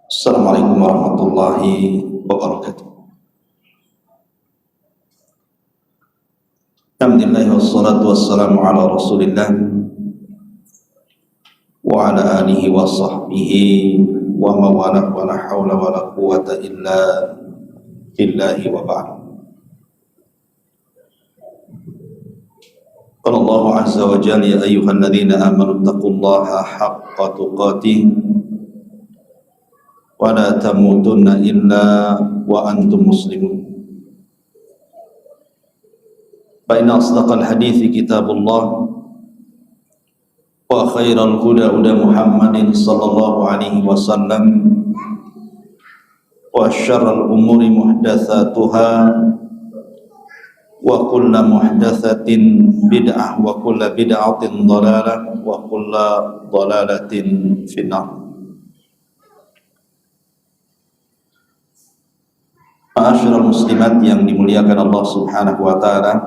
Assalamualaikum warahmatullahi wabarakatuh. Alhamdulillah wassalatu wassalamu ala Rasulillah wa ala alihi wa sahbihi wa mawalah wa la hawla wa la quwwata illa billahi wa ba'd. Qala Allah azza wa jalla ya ayyuhalladzina amanu taqullaha haqqa tuqatih wa la tamutunna illa wa antum muslimun. Fa inna asdaqal hadithi kitabullah wa khairal huda huda Muhammadin sallallahu alaihi wasallam wa syarrul umuri muhdatsatuha wa kullu muhdatsatin bid'ah wa kullu bid'atin dhalalah wa kullu dhalalatin finnar. Ma'asyiral muslimat yang dimuliakan Allah Subhanahu wa taala.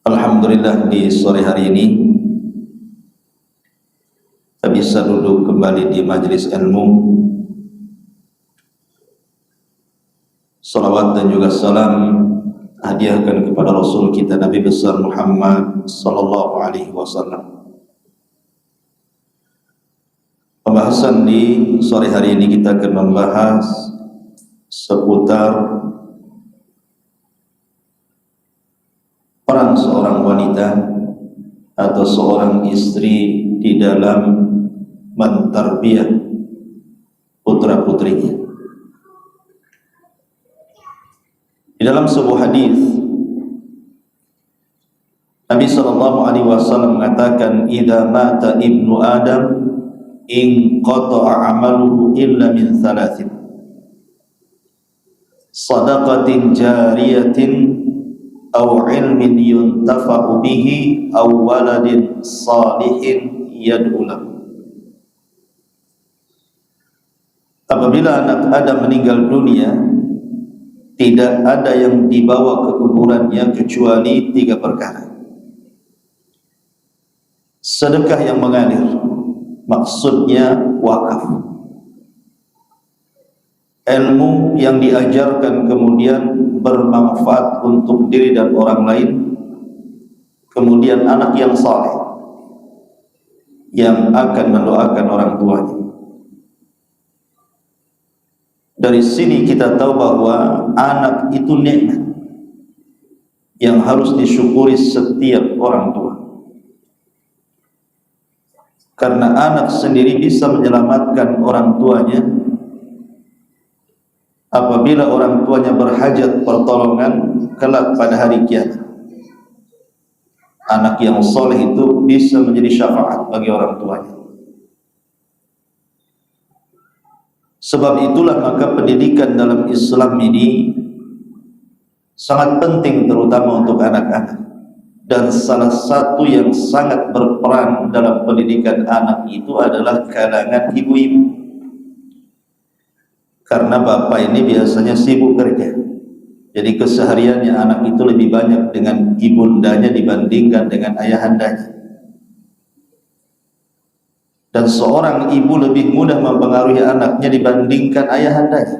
Alhamdulillah di sore hari ini kita bisa duduk kembali di majelis ilmu. Salawat dan juga salam hadiahkan kepada Rasul kita Nabi besar Muhammad sallallahu alaihi wasallam. Pembahasan di sore hari ini kita akan membahas seputar peran seorang wanita atau seorang istri di dalam mentarbiyah putra-putrinya. Di dalam sebuah hadis Nabi sallallahu alaihi wasallam mengatakan, "Idza mata ibnu Adam in qata'a 'amaluhu illa min thalathin. Sadaqatin jariyatin aw ilmin yuntafa'u bihi aw waladin salihin yad'u lahu." Apabila anak Adam meninggal dunia, tidak ada yang dibawa ke kuburannya kecuali 3 perkara. Sedekah yang mengalir, maksudnya wakaf. Ilmu yang diajarkan kemudian bermanfaat untuk diri dan orang lain. Kemudian anak yang saleh yang akan mendoakan orang tuanya. Dari sini kita tahu bahwa anak itu nikmat yang harus disyukuri setiap orang tua. Karena anak sendiri bisa menyelamatkan orang tuanya apabila orang tuanya berhajat pertolongan kelak pada hari kiamat. Anak yang soleh itu bisa menjadi syafaat bagi orang tuanya. Sebab itulah maka pendidikan dalam Islam ini sangat penting, terutama untuk anak-anak. Dan salah satu yang sangat berperan dalam pendidikan anak itu adalah kalangan ibu-ibu. Karena bapak ini biasanya sibuk kerja, jadi kesehariannya anak itu lebih banyak dengan ibundanya dibandingkan dengan ayahandanya. Dan seorang ibu lebih mudah mempengaruhi anaknya dibandingkan ayahandanya.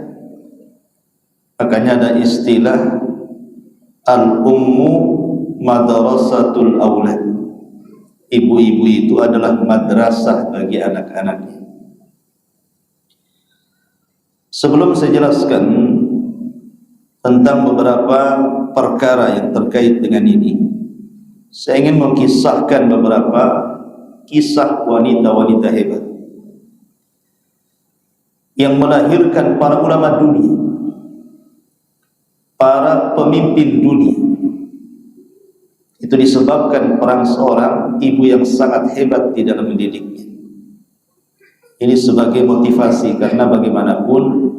Makanya ada istilah al-ummu madrasatul aulad. Ibu-ibu itu adalah madrasah bagi anak-anaknya. Sebelum saya jelaskan tentang beberapa perkara yang terkait dengan ini, saya ingin mengkisahkan beberapa kisah wanita-wanita hebat yang melahirkan para ulama dunia, para pemimpin dunia. Itu disebabkan peran seorang ibu yang sangat hebat di dalam mendidiknya. Ini sebagai motivasi, karena bagaimanapun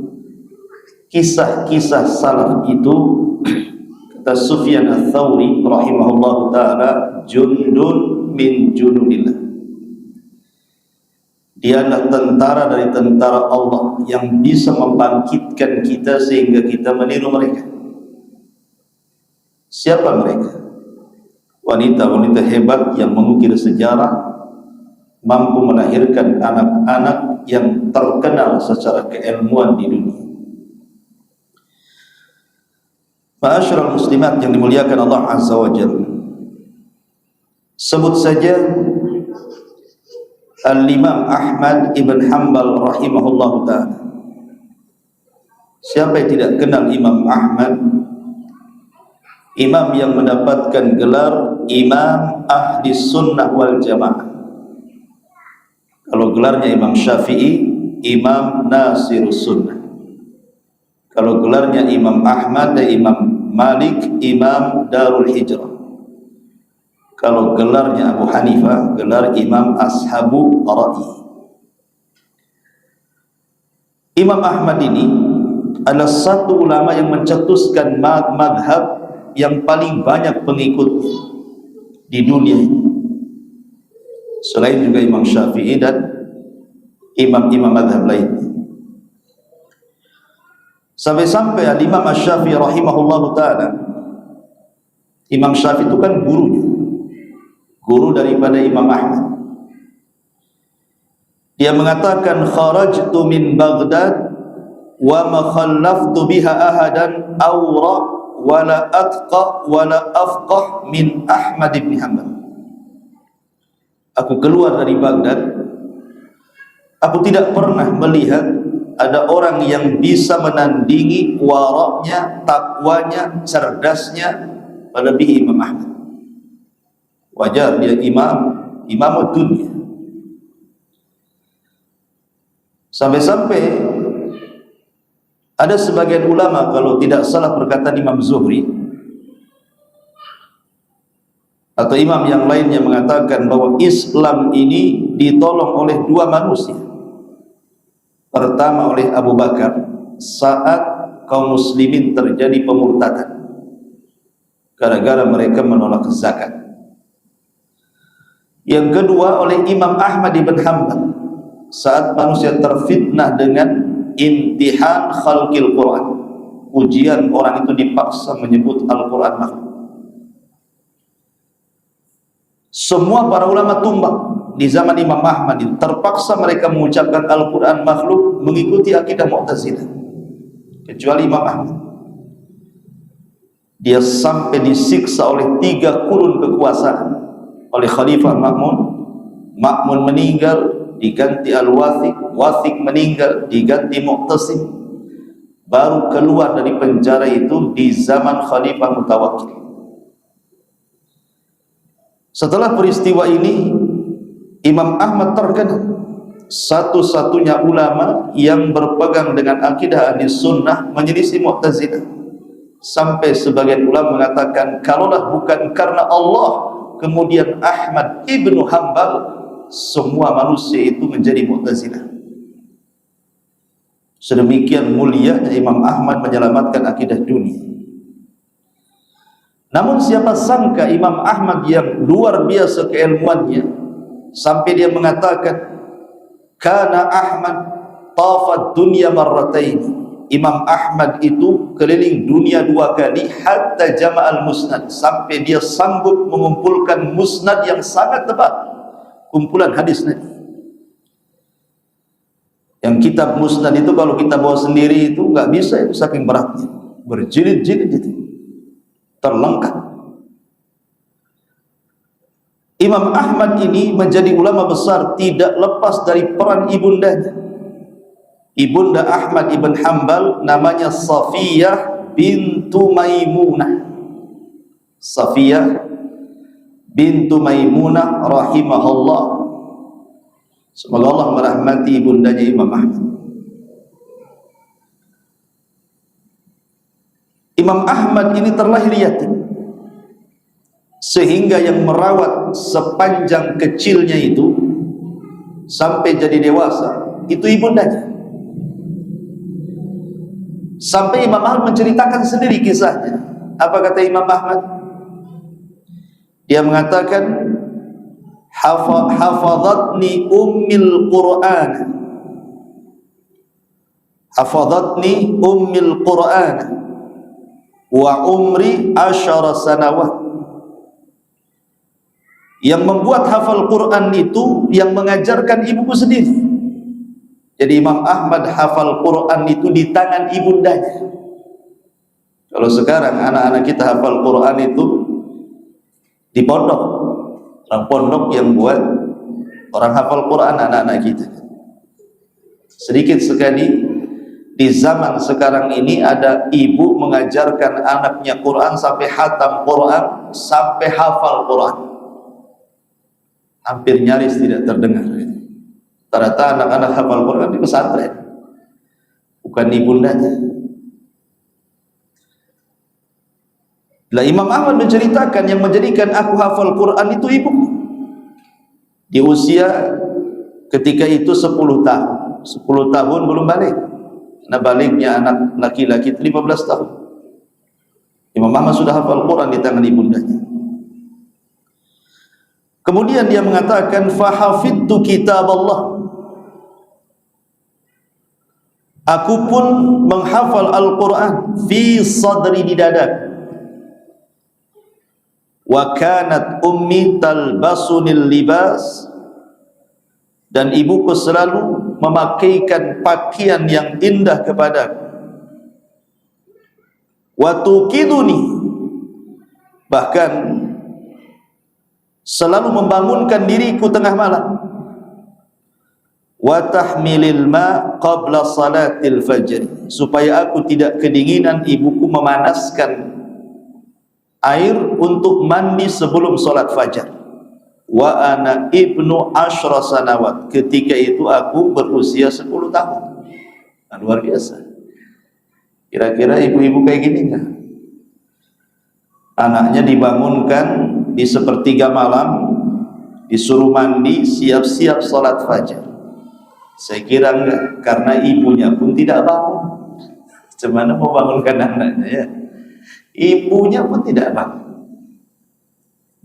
kisah-kisah salaf itu, kata Sufyan Ats-Tsauri rahimahullahu taala, jundun min junudillah. Dia adalah tentara dari tentara Allah yang bisa membangkitkan kita sehingga kita meniru mereka. Siapa mereka? Wanita-wanita hebat yang mengukir sejarah mampu melahirkan anak-anak yang terkenal secara keilmuan di dunia. Ma'asyiral muslimat yang dimuliakan Allah Azza wa Jalla, sebut saja Al-Imam Ahmad ibn Hanbal rahimahullah ta'ala. Siapa yang tidak kenal Imam Ahmad? Imam yang mendapatkan gelar Imam Ahli Sunnah wal Jamaah. Kalau gelarnya Imam Syafi'i, Imam Nasirus Sunnah. Kalau gelarnya Imam Ahmad dan Imam Malik, Imam Darul Hijrah. Kalau gelarnya Abu Hanifah, gelar Imam Ashabu Ra'i. Imam Ahmad ini adalah satu ulama yang mencetuskan madhab yang paling banyak pengikutnya di dunia ini, selain juga Imam Syafi'i dan imam-imam madhab lainnya. Sampai-sampai Imam Syafi'i rahimahullah ta'ala, Imam Syafi'i itu kan gurunya, guru daripada Imam Ahmad. Dia mengatakan, kharajtu min Baghdad wa ma khallaftu biha ahadan awra wala atqa wala afqah min Ahmad ibn Hanbal. Aku keluar dari Baghdad, aku tidak pernah melihat ada orang yang bisa menandingi waraknya, takwanya, cerdasnya melebihi Imam Ahmad. Wajar dia imam dunia. Sampai-sampai ada sebagian ulama, kalau tidak salah perkataan Imam Zuhri atau imam yang lainnya, mengatakan bahwa Islam ini ditolong oleh dua manusia. Pertama oleh Abu Bakar saat kaum muslimin terjadi pemurtadan gara-gara mereka menolak zakat. Yang kedua oleh Imam Ahmad ibn Hanbal saat manusia terfitnah dengan imtihan khalqil Quran, ujian orang itu dipaksa menyebut Al-Quran makhluk. Semua para ulama tumbang di zaman Imam Ahmad itu, terpaksa mereka mengucapkan Al-Quran makhluk, mengikuti akidah Mu'tazilah, kecuali Imam Ahmad. Dia sampai disiksa oleh 3 kurun kekuasaan, oleh Khalifah Ma'mun. Ma'mun meninggal, diganti Al-Wathiq, Wathiq meninggal, diganti Mu'tasim. Baru keluar dari penjara itu di zaman Khalifah Mutawakkil. Setelah peristiwa ini, Imam Ahmad terkenal satu-satunya ulama yang berpegang dengan akidah ahli sunnah, menyelisih Mu'tazilah. Sampai sebagian ulama mengatakan, kalaulah bukan karena Allah, kemudian Ahmad ibnu Hanbal, semua manusia itu menjadi Mu'tazilah. Sedemikian mulianya Imam Ahmad menyelamatkan akidah dunia. Namun siapa sangka Imam Ahmad yang luar biasa keilmuannya, sampai dia mengatakan, kana Ahmad tafad dunya marratain. Imam Ahmad itu keliling dunia 2 kali, hatta jama'al musnad, sampai dia sanggup mengumpulkan musnad yang sangat tebal, kumpulan hadis Nabi. Yang kitab musnad itu kalau kita bawa sendiri itu nggak bisa, itu saking beratnya, berjilid-jilid itu, terlengkap. Imam Ahmad ini menjadi ulama besar tidak lepas dari peran ibundanya. Ibunda Ahmad ibn Hanbal namanya Safiyah bintu Maimunah. Safiyah bintu Maimunah rahimahullah. Semoga Allah merahmati ibundanya Imam Ahmad. Imam Ahmad ini terlahir yatim, sehingga yang merawat sepanjang kecilnya itu sampai jadi dewasa itu ibundanya. Sampai Imam Ahmad menceritakan sendiri kisahnya. Apa kata Imam Ahmad? Dia mengatakan, hafadhatni ummil Qur'an, hafadhatni ummil Qur'an wa umri 10 sanawat. Yang membuat hafal Quran itu yang mengajarkan ibuku sendiri. Jadi Imam Ahmad hafal Quran itu di tangan ibundanya. Kalau sekarang anak-anak kita hafal Quran itu di pondok, orang pondok yang buat orang hafal Quran anak-anak kita. Sedikit sekali di zaman sekarang ini ada ibu mengajarkan anaknya Quran sampai khatam Quran, sampai hafal Quran. Hampir nyaris tidak terdengar. Ternyata anak-anak hafal Quran di pesantren, bukan ibundanya. Lah Imam Ahmad menceritakan yang menjadikan aku hafal Quran itu ibuku. Di usia ketika itu 10 tahun. 10 tahun belum balik. Nah baliknya anak laki-laki itu 15 tahun. Imam Ahmad sudah hafal Quran di tangan ibundanya. Kemudian dia mengatakan fahafidtu kitab Allah. Aku pun menghafal Al-Quran fi sadri, di dada. Wa kanat ummi talbasunil libas, dan ibuku selalu memakaikan pakaian yang indah kepadaku. Wa tuqiduni, bahkan selalu membangunkan diriku tengah malam. Wa tahmilil ma qabla salatil fajr, supaya aku tidak kedinginan, ibuku memanaskan air untuk mandi sebelum salat fajar. Wa ana ibnu asyra sanawat, ketika itu aku berusia 10 tahun. Nah, luar biasa. Kira-kira ibu-ibu kayak gini enggak? Anaknya dibangunkan di sepertiga malam, disuruh mandi, siap-siap salat fajar. Saya kira enggak, karena ibunya pun tidak bangun. Bagaimana mau bangunkan anaknya ya? Ibunya pun tidak bangun.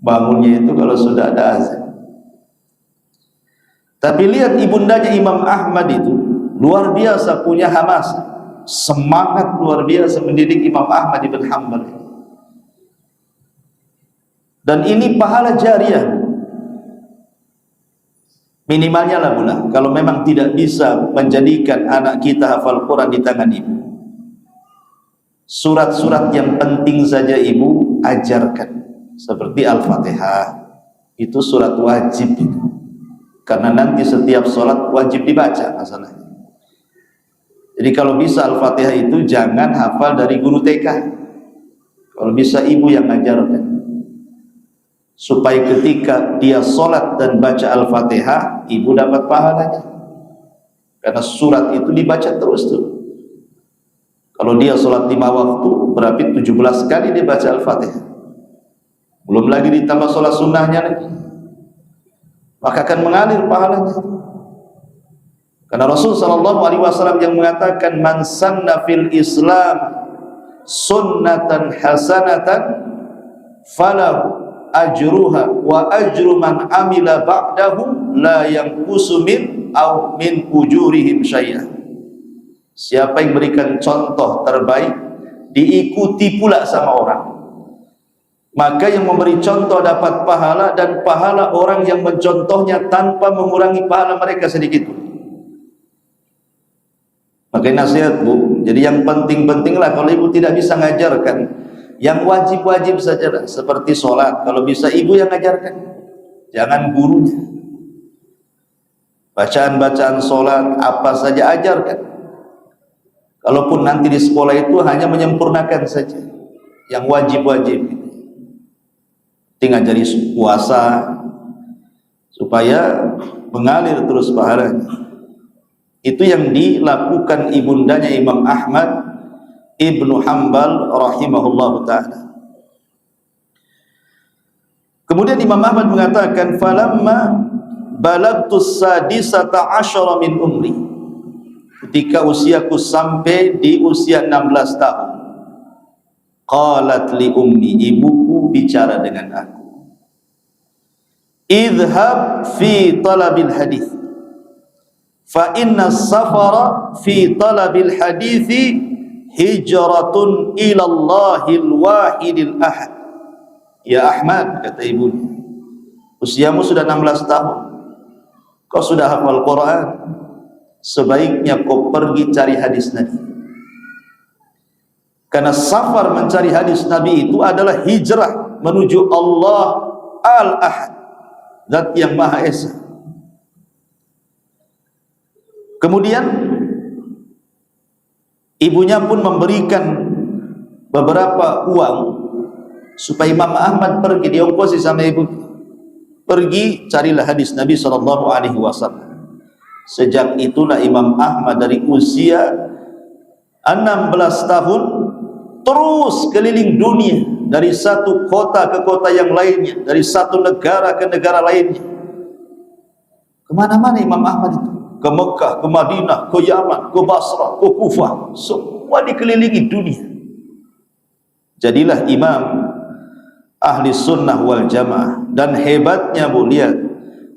Bangunnya itu kalau sudah ada azan. Tapi lihat ibundanya Imam Ahmad itu luar biasa, punya hamas, semangat luar biasa mendidik Imam Ahmad ibn Hanbal. Dan ini pahala jariah. Minimalnya lah pula, kalau memang tidak bisa menjadikan anak kita hafal Quran di tangan ibu, surat-surat yang penting saja ibu ajarkan. Seperti Al-Fatihah, itu surat wajib, karena nanti setiap sholat wajib dibaca masalahnya. Jadi kalau bisa Al-Fatihah itu jangan hafal dari guru TK, kalau bisa ibu yang ajarkan, supaya ketika dia sholat dan baca Al-Fatihah, ibu dapat pahalanya, karena surat itu dibaca terus tuh. Kalau dia sholat 5 waktu, berarti 17 kali dia baca Al-Fatihah, belum lagi ditambah sholat sunnahnya lagi, maka akan mengalir pahalanya. Karena Rasul SAW yang mengatakan, man sanna fil Islam sunnatan hasanatan falahu ajruha wa ajru man amila ba'dahu la yanqusu min aw min ujurihim syai'an. Siapa yang berikan contoh terbaik diikuti pula sama orang, maka yang memberi contoh dapat pahala, dan pahala orang yang mencontohnya tanpa mengurangi pahala mereka sedikit. Makanya nasihat bu, jadi yang penting-pentinglah, kalau ibu tidak bisa ngajarkan, yang wajib-wajib saja, seperti sholat, kalau bisa ibu yang ngajarkan, jangan gurunya. Bacaan-bacaan sholat apa saja ajarkan. Kalaupun nanti di sekolah itu hanya menyempurnakan saja yang wajib-wajib. Ngajari puasa supaya mengalir terus pahalanya. Itu yang dilakukan ibundanya Imam Ahmad ibnu Hanbal rahimahullahu ta'ala. Kemudian Imam Ahmad mengatakan, falamma balagtus sadisata asyara min umri, ketika usiaku sampai di usia 16 tahun, qalat li ummi, ibuku bicara dengan aku, idhab fi talabil hadith, fa inna safara fi talabil hadithi hijratun ilallahil wahidil ahad. Ya Ahmad, kata ibunya, Usiamu sudah 16 tahun, kau sudah hafal Quran, sebaiknya kau pergi cari hadis Nabi. Karena safar mencari hadis Nabi itu adalah hijrah menuju Allah Al-Ahad, Zat yang Maha Esa. Kemudian ibunya pun memberikan beberapa uang supaya Imam Ahmad pergi, diongkosi sama ibu. Pergi carilah hadis Nabi SAW. Sejak itulah Imam Ahmad dari usia 16 tahun terus keliling dunia, dari satu kota ke kota yang lainnya, dari satu negara ke negara lainnya. Kemana-mana Imam Ahmad itu, ke Mekah, ke Madinah, ke Yaman, ke Basrah, ke Kufah, semua dikelilingi dunia. Jadilah imam ahli sunnah wal jamaah. Dan hebatnya bu, lihat,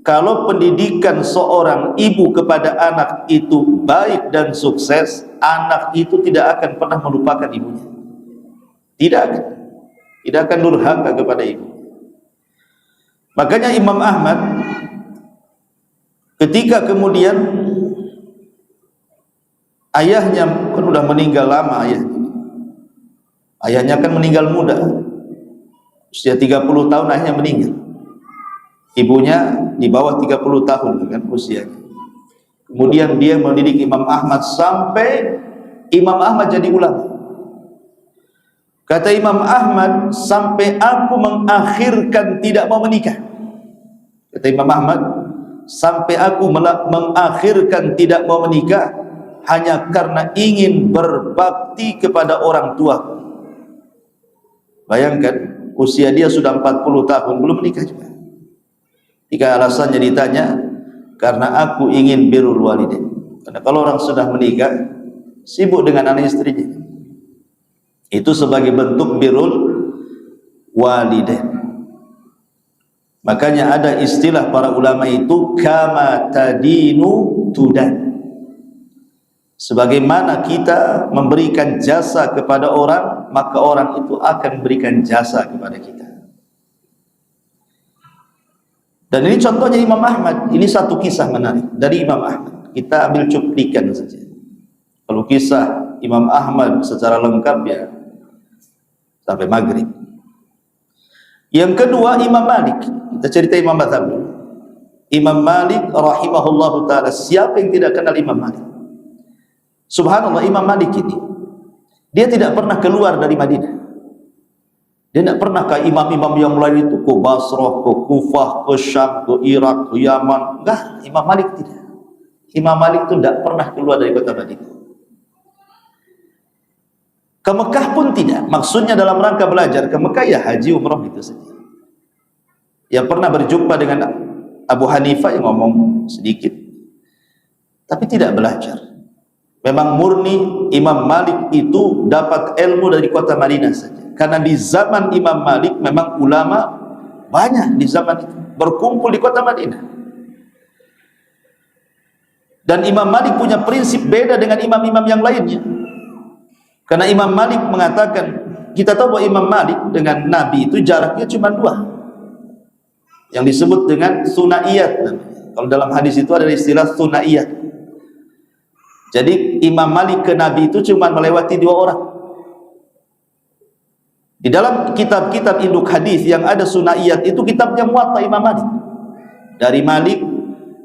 kalau pendidikan seorang ibu kepada anak itu baik dan sukses, anak itu tidak akan pernah melupakan ibunya. Tidak akan durhaka kepada ibu. Makanya Imam Ahmad ketika kemudian ayahnya kan sudah meninggal lama, ayahnya kan meninggal muda, usia 30 tahun ayahnya meninggal, ibunya di bawah 30 tahun kan usianya. Kemudian dia mendidik Imam Ahmad sampai Imam Ahmad jadi ulama. Kata Imam Ahmad, sampai aku mengakhirkan tidak mau menikah. Kata Imam Ahmad, sampai aku mengakhirkan tidak mau menikah hanya karena ingin berbakti kepada orang tua. Bayangkan, usia dia sudah 40 tahun belum menikah juga. Jika alasannya ditanya, karena aku ingin birrul walidain. Karena kalau orang sudah menikah sibuk dengan anak istrinya, itu sebagai bentuk birrul walidain. Makanya ada istilah para ulama itu, kama tadinu tudan. Sebagaimana kita memberikan jasa kepada orang, maka orang itu akan berikan jasa kepada kita. Dan ini contohnya Imam Ahmad. Ini satu kisah menarik dari Imam Ahmad. Kita ambil cuplikan saja. Kalau kisah Imam Ahmad secara lengkap ya sampai maghrib. Yang kedua Imam Malik. Kita cerita Imam Mazhab dulu. Imam Malik rahimahullahu ta'ala. Siapa yang tidak kenal Imam Malik? Subhanallah, Imam Malik ini dia tidak pernah keluar dari Madinah. Dia tidak pernah kayak imam-imam yang lain itu ke Basrah, ke Kufah, ke Syam, ke Irak, ke Yaman. Enggak, Imam Malik tidak. Imam Malik itu tidak pernah keluar dari kota Madinah. Ke Mekah pun tidak. Maksudnya dalam rangka belajar ke Mekah ya haji umrah itu saja. Yang pernah berjumpa dengan Abu Hanifah yang ngomong sedikit, tapi tidak belajar. Memang murni Imam Malik itu dapat ilmu dari kota Madinah saja. Karena di zaman Imam Malik memang ulama banyak di zaman itu berkumpul di kota Madinah. Dan Imam Malik punya prinsip beda dengan imam-imam yang lainnya. Karena Imam Malik mengatakan, kita tahu bahwa Imam Malik dengan Nabi itu jaraknya cuma 2, yang disebut dengan sunaiyat. Kalau dalam hadis itu ada istilah sunaiyat. Jadi Imam Malik ke Nabi itu cuma melewati 2 orang. Di dalam kitab-kitab induk hadis yang ada sunaiyat itu kitabnya Muwatta Imam Malik. Dari Malik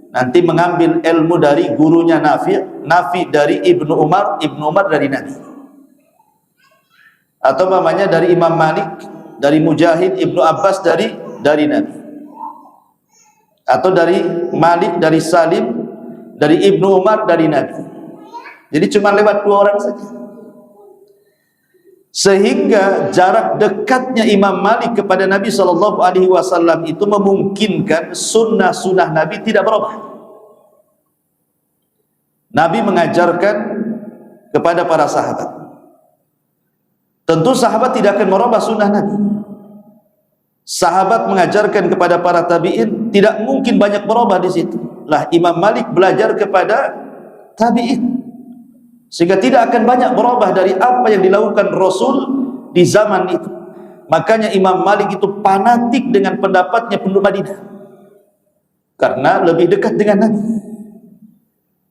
nanti mengambil ilmu dari gurunya Nafi', Nafi' dari Ibnu Umar, Ibnu Umar dari Nabi. Atau namanya dari Imam Malik, dari Mujahid, Ibnu Abbas dari Nabi. Atau dari Malik, dari Salim, dari Ibnu Umar, dari Nabi. Jadi cuma lewat 2 orang saja. Sehingga jarak dekatnya Imam Malik kepada Nabi SAW itu memungkinkan sunnah-sunnah Nabi tidak berubah. Nabi mengajarkan kepada para sahabat. Tentu sahabat tidak akan merubah sunnah Nabi. Sahabat mengajarkan kepada para tabi'in, tidak mungkin banyak berubah di situ. Lah Imam Malik belajar kepada tabi'in, sehingga tidak akan banyak berubah dari apa yang dilakukan Rasul di zaman itu. Makanya Imam Malik itu fanatik dengan pendapatnya penduduk Madinah. karena lebih dekat dengan Nabi.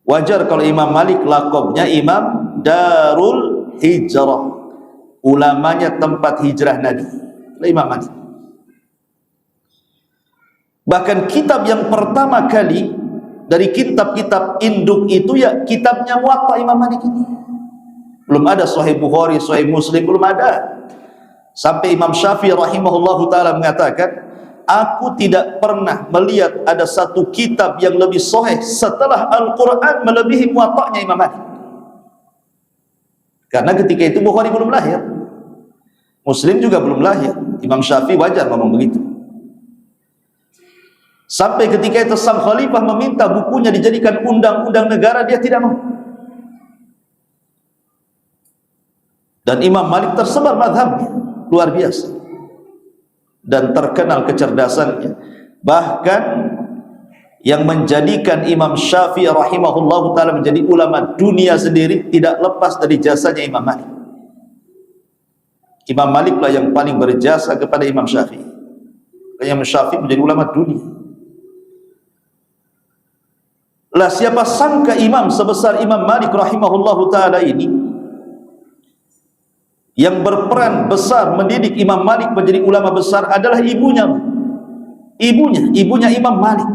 Wajar kalau Imam Malik laqabnya Imam Darul Hijrah, ulamanya tempat hijrah Nabi. Imam Malik. Bahkan kitab yang pertama kali dari kitab-kitab induk itu ya kitabnya Muwatta Imam Malik ini. Belum ada Sahih Bukhari, Sahih Muslim, belum ada. Sampai Imam Syafi'i rahimahullahu ta'ala mengatakan, aku tidak pernah melihat ada satu kitab yang lebih sahih setelah Al-Quran melebihi Muwatta'nya Imam Malik. Karena ketika itu Bukhari belum lahir, Muslim juga belum lahir. Imam Syafi'i wajar ngomong begitu. Sampai ketika itu sang khalifah meminta bukunya dijadikan undang-undang negara, dia tidak mau. Dan Imam Malik tersebar mazhabnya, luar biasa. Dan terkenal kecerdasannya. Bahkan yang menjadikan Imam Syafi'i rahimahullahu ta'ala menjadi ulama dunia sendiri tidak lepas dari jasanya Imam Malik. Imam Malik lah yang paling berjasa kepada Imam Syafi'i. Imam Syafi'i menjadi ulama dunia. Lah siapa sangka imam sebesar Imam Malik rahimahullahu ta'ala ini, yang berperan besar mendidik Imam Malik menjadi ulama besar adalah ibunya. Ibunya Imam Malik.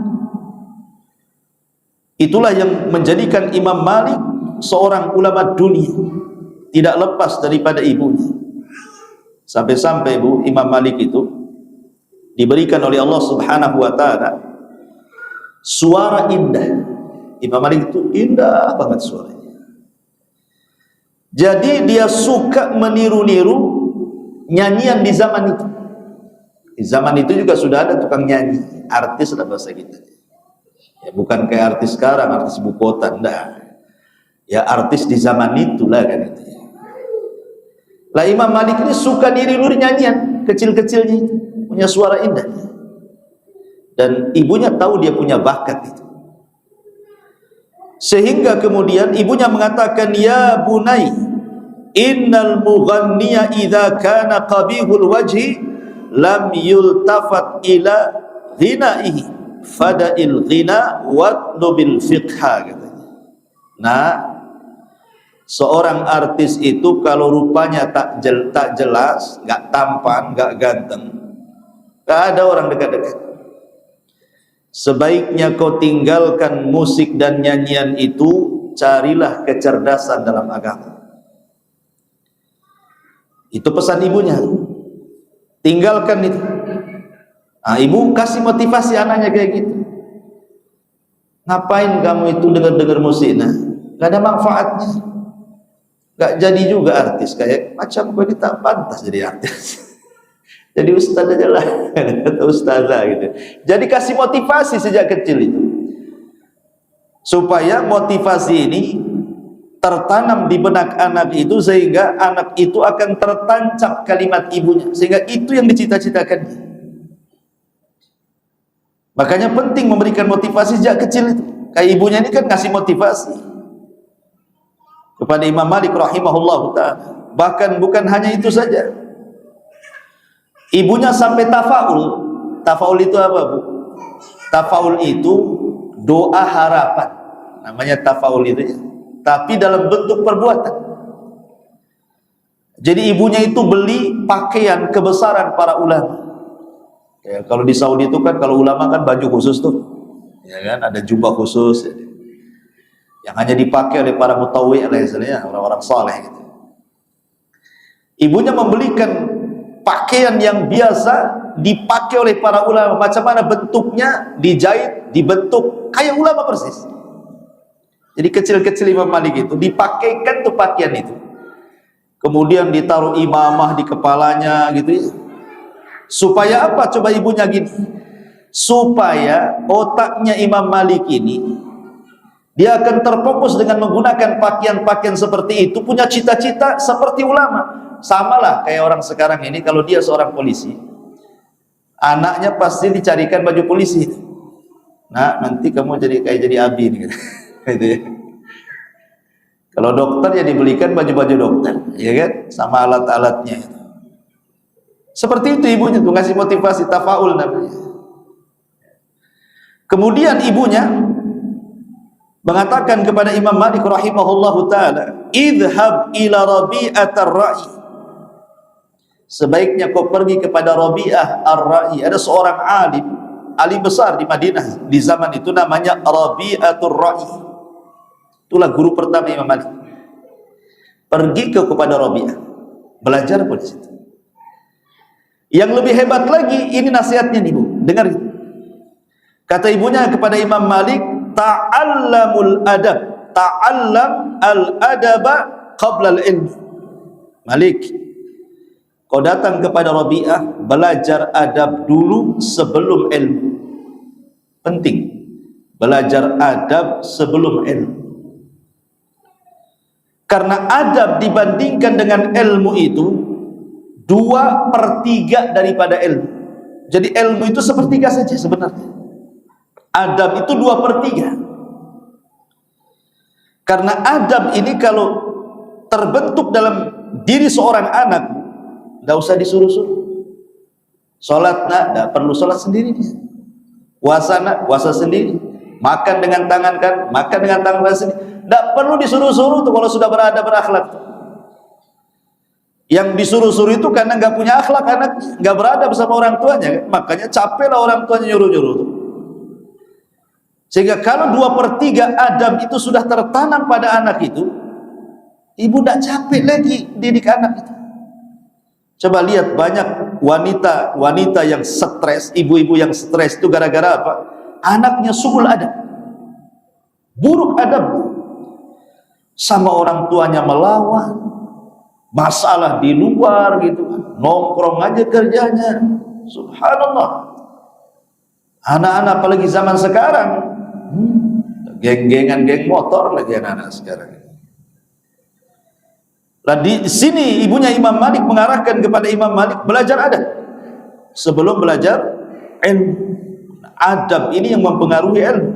Itulah yang menjadikan Imam Malik seorang ulama dunia, tidak lepas daripada ibunya. Sampai-sampai Imam Malik itu diberikan oleh Allah Subhanahu wa ta'ala suara indah. Imam Malik itu indah banget suaranya. Jadi dia suka meniru-niru nyanyian di zaman itu. Di zaman itu juga sudah ada tukang nyanyi, artis lah bahasa kita. Ya, bukan kayak artis sekarang, artis ibu kota, enggak. Ya artis di zaman itulah kan itu. Lah Imam Malik ini suka niru-niru nyanyian kecil-kecilnya itu, punya suara indah. Dan ibunya tahu dia punya bakat itu. Sehingga kemudian ibunya mengatakan, ya bunai, innal mughanniya idza kana qabihul wajhi lam yultafat ila ghinaihi fada'il ghina watnubil fiqha, katanya. Nah, seorang artis itu kalau rupanya tak jelas, enggak tampan, enggak ganteng, enggak ada orang dekat-dekat. Sebaiknya kau tinggalkan musik dan nyanyian itu, carilah kecerdasan dalam agama. Itu pesan ibunya. Tinggalkan itu. Nah, ibu kasih motivasi anaknya kayak gitu. Ngapain kamu itu dengar-dengar musik? Nah, gak ada manfaatnya. Gak jadi juga artis. Kayak macam kau ini tak pantas jadi artis. Jadi ustaz aja lah, atau ustazah gitu. Jadi kasih motivasi sejak kecil itu, supaya motivasi ini tertanam di benak anak itu, sehingga anak itu akan tertancap kalimat ibunya, sehingga itu yang dicita-citakan. Makanya penting memberikan motivasi sejak kecil itu. Kayak ibunya ini kan ngasih motivasi kepada Imam Malik rahimahullahu ta'ala. Bahkan bukan hanya itu saja, ibunya sampai tafaul. Tafaul itu apa, Bu? Tafaul itu doa harapan. Namanya tafaul itu ya. Tapi dalam bentuk perbuatan. Jadi ibunya itu beli pakaian kebesaran para ulama. Ya, kalau di Saudi itu kan kalau ulama kan baju khusus tuh. Ya kan, ada jubah khusus ya, yang hanya dipakai oleh para mutawwi' lah istilahnya, orang-orang saleh gitu. Ibunya membelikan pakaian yang biasa dipakai oleh para ulama. Macam mana bentuknya? Dijahit, dibentuk kayak ulama persis. Jadi kecil-kecil Imam Malik itu dipakaikan tuh pakaian itu, kemudian ditaruh imamah di kepalanya gitu ya. Supaya apa? Coba ibunya gini, supaya otaknya Imam Malik ini dia akan terfokus dengan menggunakan pakaian-pakaian seperti itu, punya cita-cita seperti ulama. Sama lah kayak orang sekarang ini, kalau dia seorang polisi, anaknya pasti dicarikan baju polisi. Nah, nanti kamu jadi abi nih, gitu ya. Kalau dokter ya dibelikan baju-baju dokter, ya kan, sama alat-alatnya. Seperti itu ibunya tuh ngasih motivasi, tafaul namanya. Kemudian ibunya mengatakan kepada Imam Malik rahimahullahu ta'ala, idhab ila Rabi'at ar-Ra'i, sebaiknya kau pergi kepada Rabi'ah ar-Ra'i. Ada seorang alim besar di Madinah di zaman itu, namanya Rabi'atul Ra'i. Itulah guru pertama Imam Malik. Pergi kepada Rabi'ah, belajar pun di situ. Yang lebih hebat lagi, ini nasihatnya nih Bu, dengar. Kata ibunya kepada Imam Malik, ta'allamul adab, ta'allam al-adaba qabla al-ilm. Malik, kau datang kepada Rabi'ah, belajar adab dulu sebelum ilmu. Penting, belajar adab sebelum ilmu. Karena adab dibandingkan dengan ilmu itu 2/3 daripada ilmu. Jadi ilmu itu 1/3 saja sebenarnya. Adab itu 2/3. Karena adab ini kalau terbentuk dalam diri seorang anak, tidak usah disuruh-suruh. Sholat nak, tidak perlu sholat sendiri dia. Puasa nak, puasa sendiri. Makan dengan tangan kan, makan dengan tangan sendiri. Tidak perlu disuruh-suruh tuh kalau sudah beradab berakhlak. Yang disuruh-suruh itu karena nggak punya akhlak, anak nggak beradab sama orang tuanya, makanya capeklah orang tuanya nyuruh-nyuruh tuh. Sehingga kalau 2/3 adab itu sudah tertanam pada anak itu, ibu tidak capek lagi didik anak itu. Coba lihat banyak wanita yang stres, ibu-ibu yang stres itu gara-gara apa? Anaknya suul adab, buruk adab, sama orang tuanya melawan, masalah di luar gitu, nongkrong aja kerjanya. Subhanallah. Anak-anak apalagi zaman sekarang, geng-gengan, geng motor lagi anak-anak sekarang. Nah, di sini ibunya Imam Malik mengarahkan kepada Imam Malik belajar adab sebelum belajar ilmu. Adab ini yang mempengaruhi ilmu.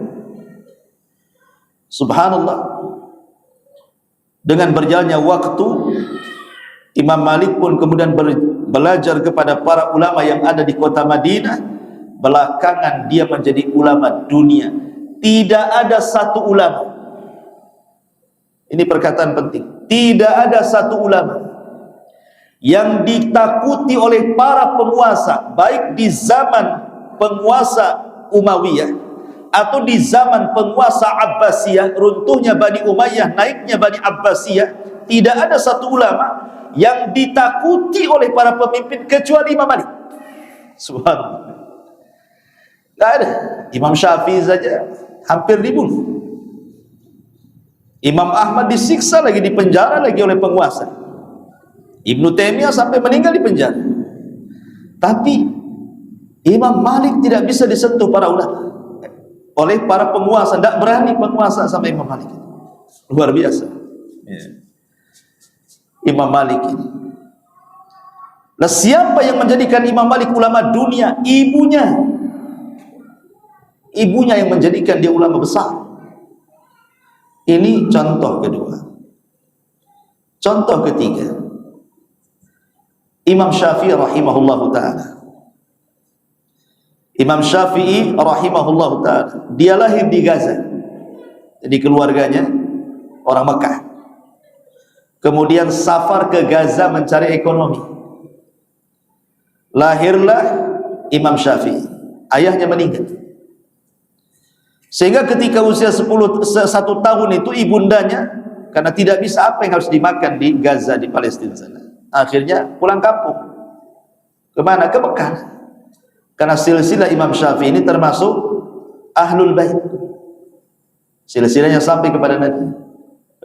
Subhanallah. Dengan berjalannya waktu, Imam Malik pun kemudian belajar kepada para ulama yang ada di kota Madinah. Belakangan dia menjadi ulama dunia. Tidak ada satu ulama, ini perkataan penting, tidak ada satu ulama yang ditakuti oleh para penguasa, baik di zaman penguasa Umayyah atau di zaman penguasa Abbasiyah, runtuhnya Bani Umayyah, naiknya Bani Abbasiyah. Tidak ada satu ulama yang ditakuti oleh para pemimpin kecuali Imam Malik. Subhanallah. Tidak ada. Imam Syafi'i saja hampir dibunuh. Imam Ahmad disiksa lagi, dipenjara lagi oleh penguasa. Ibnu Taimiyah sampai meninggal di penjara. Tapi Imam Malik tidak bisa disentuh para ulama, oleh para penguasa. Tidak berani penguasa sama Imam Malik. Luar biasa Imam Malik ini. Nah, siapa yang menjadikan Imam Malik ulama dunia? Ibunya yang menjadikan dia ulama besar. Ini contoh kedua. Contoh ketiga, Imam Syafi'i rahimahullahu ta'ala. Imam Syafi'i rahimahullahu ta'ala, dia lahir di Gaza. Jadi keluarganya orang Mekah. Kemudian safar ke Gaza mencari ekonomi. Lahirlah Imam Syafi'i. Ayahnya meninggal. Sehingga ketika usia 1 tahun itu, ibundanya karena tidak bisa apa yang harus dimakan di Gaza, di Palestina sana, akhirnya pulang kampung. Kemana? Ke Mekah. Karena silsilah Imam Syafi'i ini termasuk Ahlul Bait. Silsilahnya sampai kepada Nabi.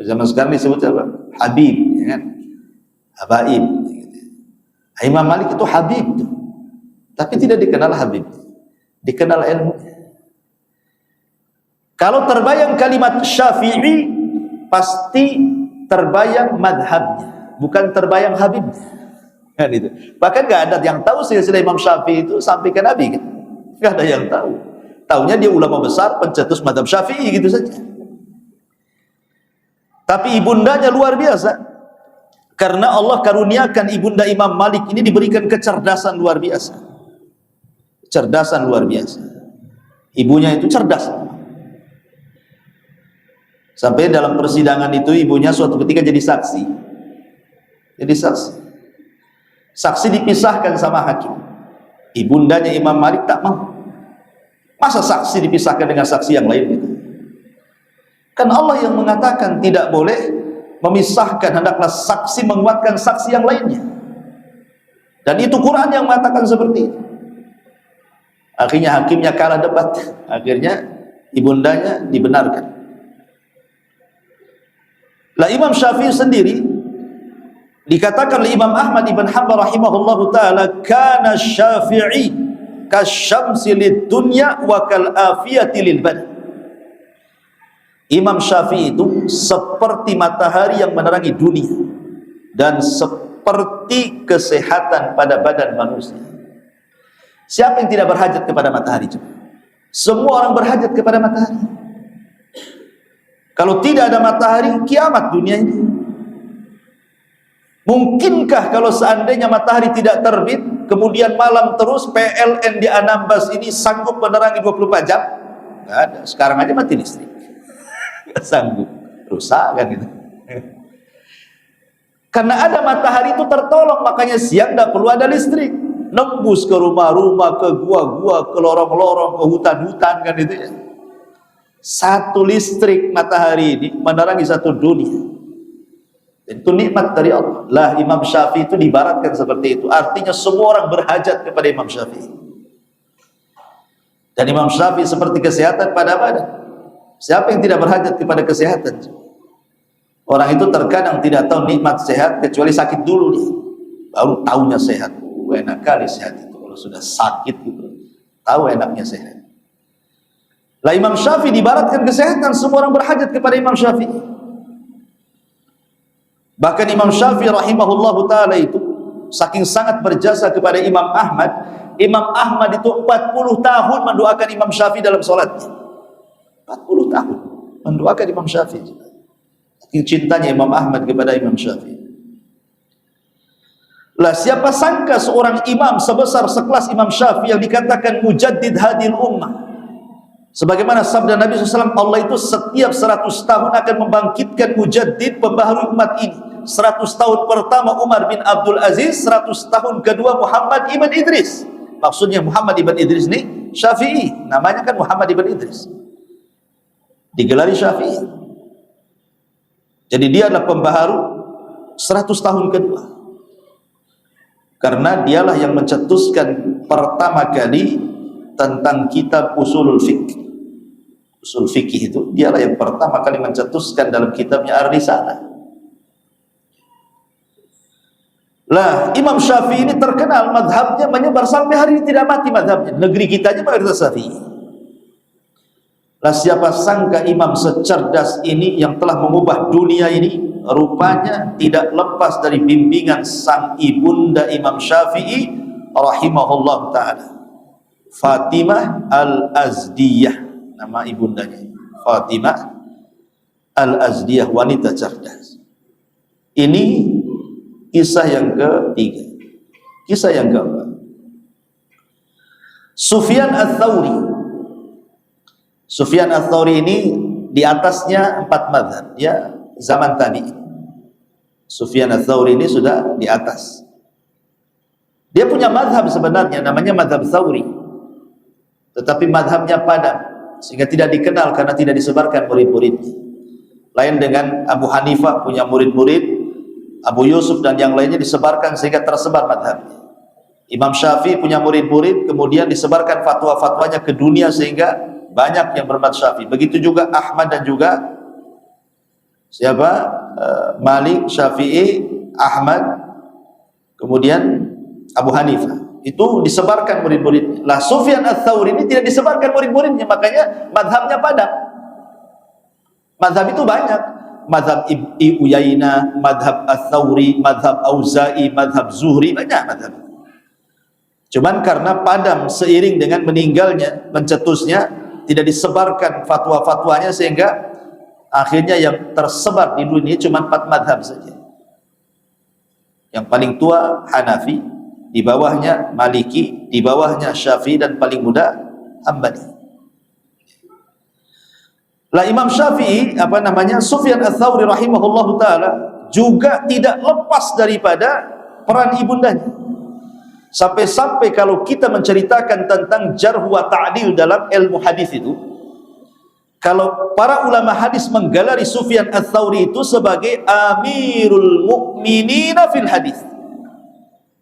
Zaman sekarang disebut apa? Habib, ya kan? Habaib. Imam Malik itu Habib, tapi tidak dikenal Habib, dikenal ilmu. Kalau terbayang kalimat Syafi'i, pasti terbayang madhabnya, bukan terbayang Habibnya. Kan itu. Bahkan gak ada yang tahu silsilah Imam Syafi'i itu sampai ke Nabi, kan? Gak ada yang tahu. Taunya dia ulama besar, pencetus madhab Syafi'i gitu saja. Tapi ibundanya luar biasa, karena Allah karuniakan ibunda Imam Malik ini diberikan kecerdasan luar biasa. Kecerdasan luar biasa. Ibunya itu cerdas. Sampai dalam persidangan itu ibunya suatu ketika jadi saksi. Jadi saksi. Saksi dipisahkan sama hakim. Ibundanya Imam Malik tak mau. Masa saksi dipisahkan dengan saksi yang lain gitu? Kan Allah yang mengatakan tidak boleh memisahkan, hendaklah saksi menguatkan saksi yang lainnya. Dan itu Quran yang mengatakan seperti itu. Akhirnya hakimnya kalah debat. Akhirnya ibundanya dibenarkan. Lah Imam Syafi'i sendiri dikatakan oleh Imam Ahmad ibn Hanbal rahimahullahu taala, kana Syafi'i kasyamsi lid dunya wa kal afiyati lil badan. Imam Syafi'i itu seperti matahari yang menerangi dunia dan seperti kesehatan pada badan manusia. Siapa yang tidak berhajat kepada matahari? Semua orang berhajat kepada matahari. Kalau tidak ada matahari, kiamat dunia ini. Mungkinkah kalau seandainya matahari tidak terbit, kemudian malam terus, PLN di Anambas ini sanggup menerangi 24 jam? Nggak ada. Sekarang aja mati listrik. Nggak sanggup. Rusak kan gitu. Karena ada matahari itu tertolong, makanya siang nggak perlu ada listrik. Nembus ke rumah-rumah, ke gua-gua, ke lorong-lorong, ke hutan-hutan kan itu ya. Satu listrik matahari ini menerangi satu dunia. Itu nikmat dari Allah. Lah Imam Syafi'i itu diibaratkan seperti itu. Artinya semua orang berhajat kepada Imam Syafi'i. Dan Imam Syafi'i seperti kesehatan pada badan. Siapa yang tidak berhajat kepada kesehatan? Orang itu terkadang tidak tahu nikmat sehat kecuali sakit dulu nih. Baru tahunya sehat. Enak kali sehat itu. Kalau sudah sakit gitu, tahu enaknya sehat. Lah Imam Syafi'i diibaratkan kesehatan, semua orang berhajat kepada Imam Syafi'i. Bahkan Imam Syafi'i rahimahullahu ta'ala itu saking sangat berjasa kepada Imam Ahmad. Imam Ahmad itu 40 tahun mendoakan Imam Syafi'i dalam sholatnya. 40 tahun mendoakan Imam Syafi'i. Saking cintanya Imam Ahmad kepada Imam Syafi'i. Lah siapa sangka seorang imam sebesar sekelas Imam Syafi'i yang dikatakan mujaddid hadil ummah. Sebagaimana sabda Nabi SAW, Allah itu setiap 100 tahun akan membangkitkan mujaddid, pembaharui umat ini. 100 tahun pertama Umar bin Abdul Aziz, 100 tahun kedua Muhammad ibn Idris. Maksudnya Muhammad ibn Idris ini Syafi'i, namanya kan Muhammad ibn Idris. Digelari Syafi'i. Jadi dia adalah pembaharu 100 tahun kedua. Karena dialah yang mencetuskan pertama kali tentang kitab usulul fiqh. Usul fikih itu dialah yang pertama kali mencetuskan dalam kitabnya Ar-Risalah. Lah Imam Syafi'i ini terkenal madhabnya menyebar sampai hari ini tidak mati madhabnya. Negeri kita aja mayoritas Syafi'i. Lah siapa sangka imam secerdas ini yang telah mengubah dunia ini rupanya tidak lepas dari bimbingan sang ibunda Imam Syafi'i rahimahullah ta'ala, Fatimah Al-Azdiyah. Nama ibundanya Fatimah Al-Azdiyah, wanita cerdas. Ini kisah yang ketiga. Kisah yang keempat, Sufyan Ats-Tsauri. Sufyan Ats-Tsauri ini di atasnya 4 mazhab, ya zaman tabi'in. Sufyan Ats-Tsauri ini sudah di atas. Dia punya mazhab sebenarnya namanya mazhab Tsauri. Tetapi mazhabnya padam sehingga tidak dikenal karena tidak disebarkan murid-muridnya. Lain dengan Abu Hanifah punya murid-murid, Abu Yusuf dan yang lainnya disebarkan sehingga tersebar mazhabnya. Imam Syafi'i punya murid-murid, kemudian disebarkan fatwa-fatwanya ke dunia sehingga banyak yang bermadzhab Syafi'i. Begitu juga Ahmad dan juga siapa? Malik, Syafi'i, Ahmad, kemudian Abu Hanifah. Itu disebarkan murid-muridnya. Lah Sufyan Ats-Tsauri ini tidak disebarkan murid-muridnya, makanya madhabnya padam. Madhab itu banyak. Madhab Ibnu Uyainah, madhab Ats-Tsauri, madhab Auza'i, madhab Zuhri, banyak madhab. Cuman karena padam seiring dengan meninggalnya, mencetusnya, tidak disebarkan fatwa-fatwanya sehingga akhirnya yang tersebar di dunia cuma 4 madhab saja. Yang paling tua Hanafi, di bawahnya Maliki, di bawahnya Syafi'i, dan paling muda Hambali. Lah Imam Syafi'i Sufyan Ats-Tsauri rahimahullahu taala juga tidak lepas daripada peran ibundanya. Sampai-sampai kalau kita menceritakan tentang jarh wa ta'dil dalam ilmu hadis itu, kalau para ulama hadis menggelari Sufyan Ats-Tsauri itu sebagai Amirul Mukminina fil hadis,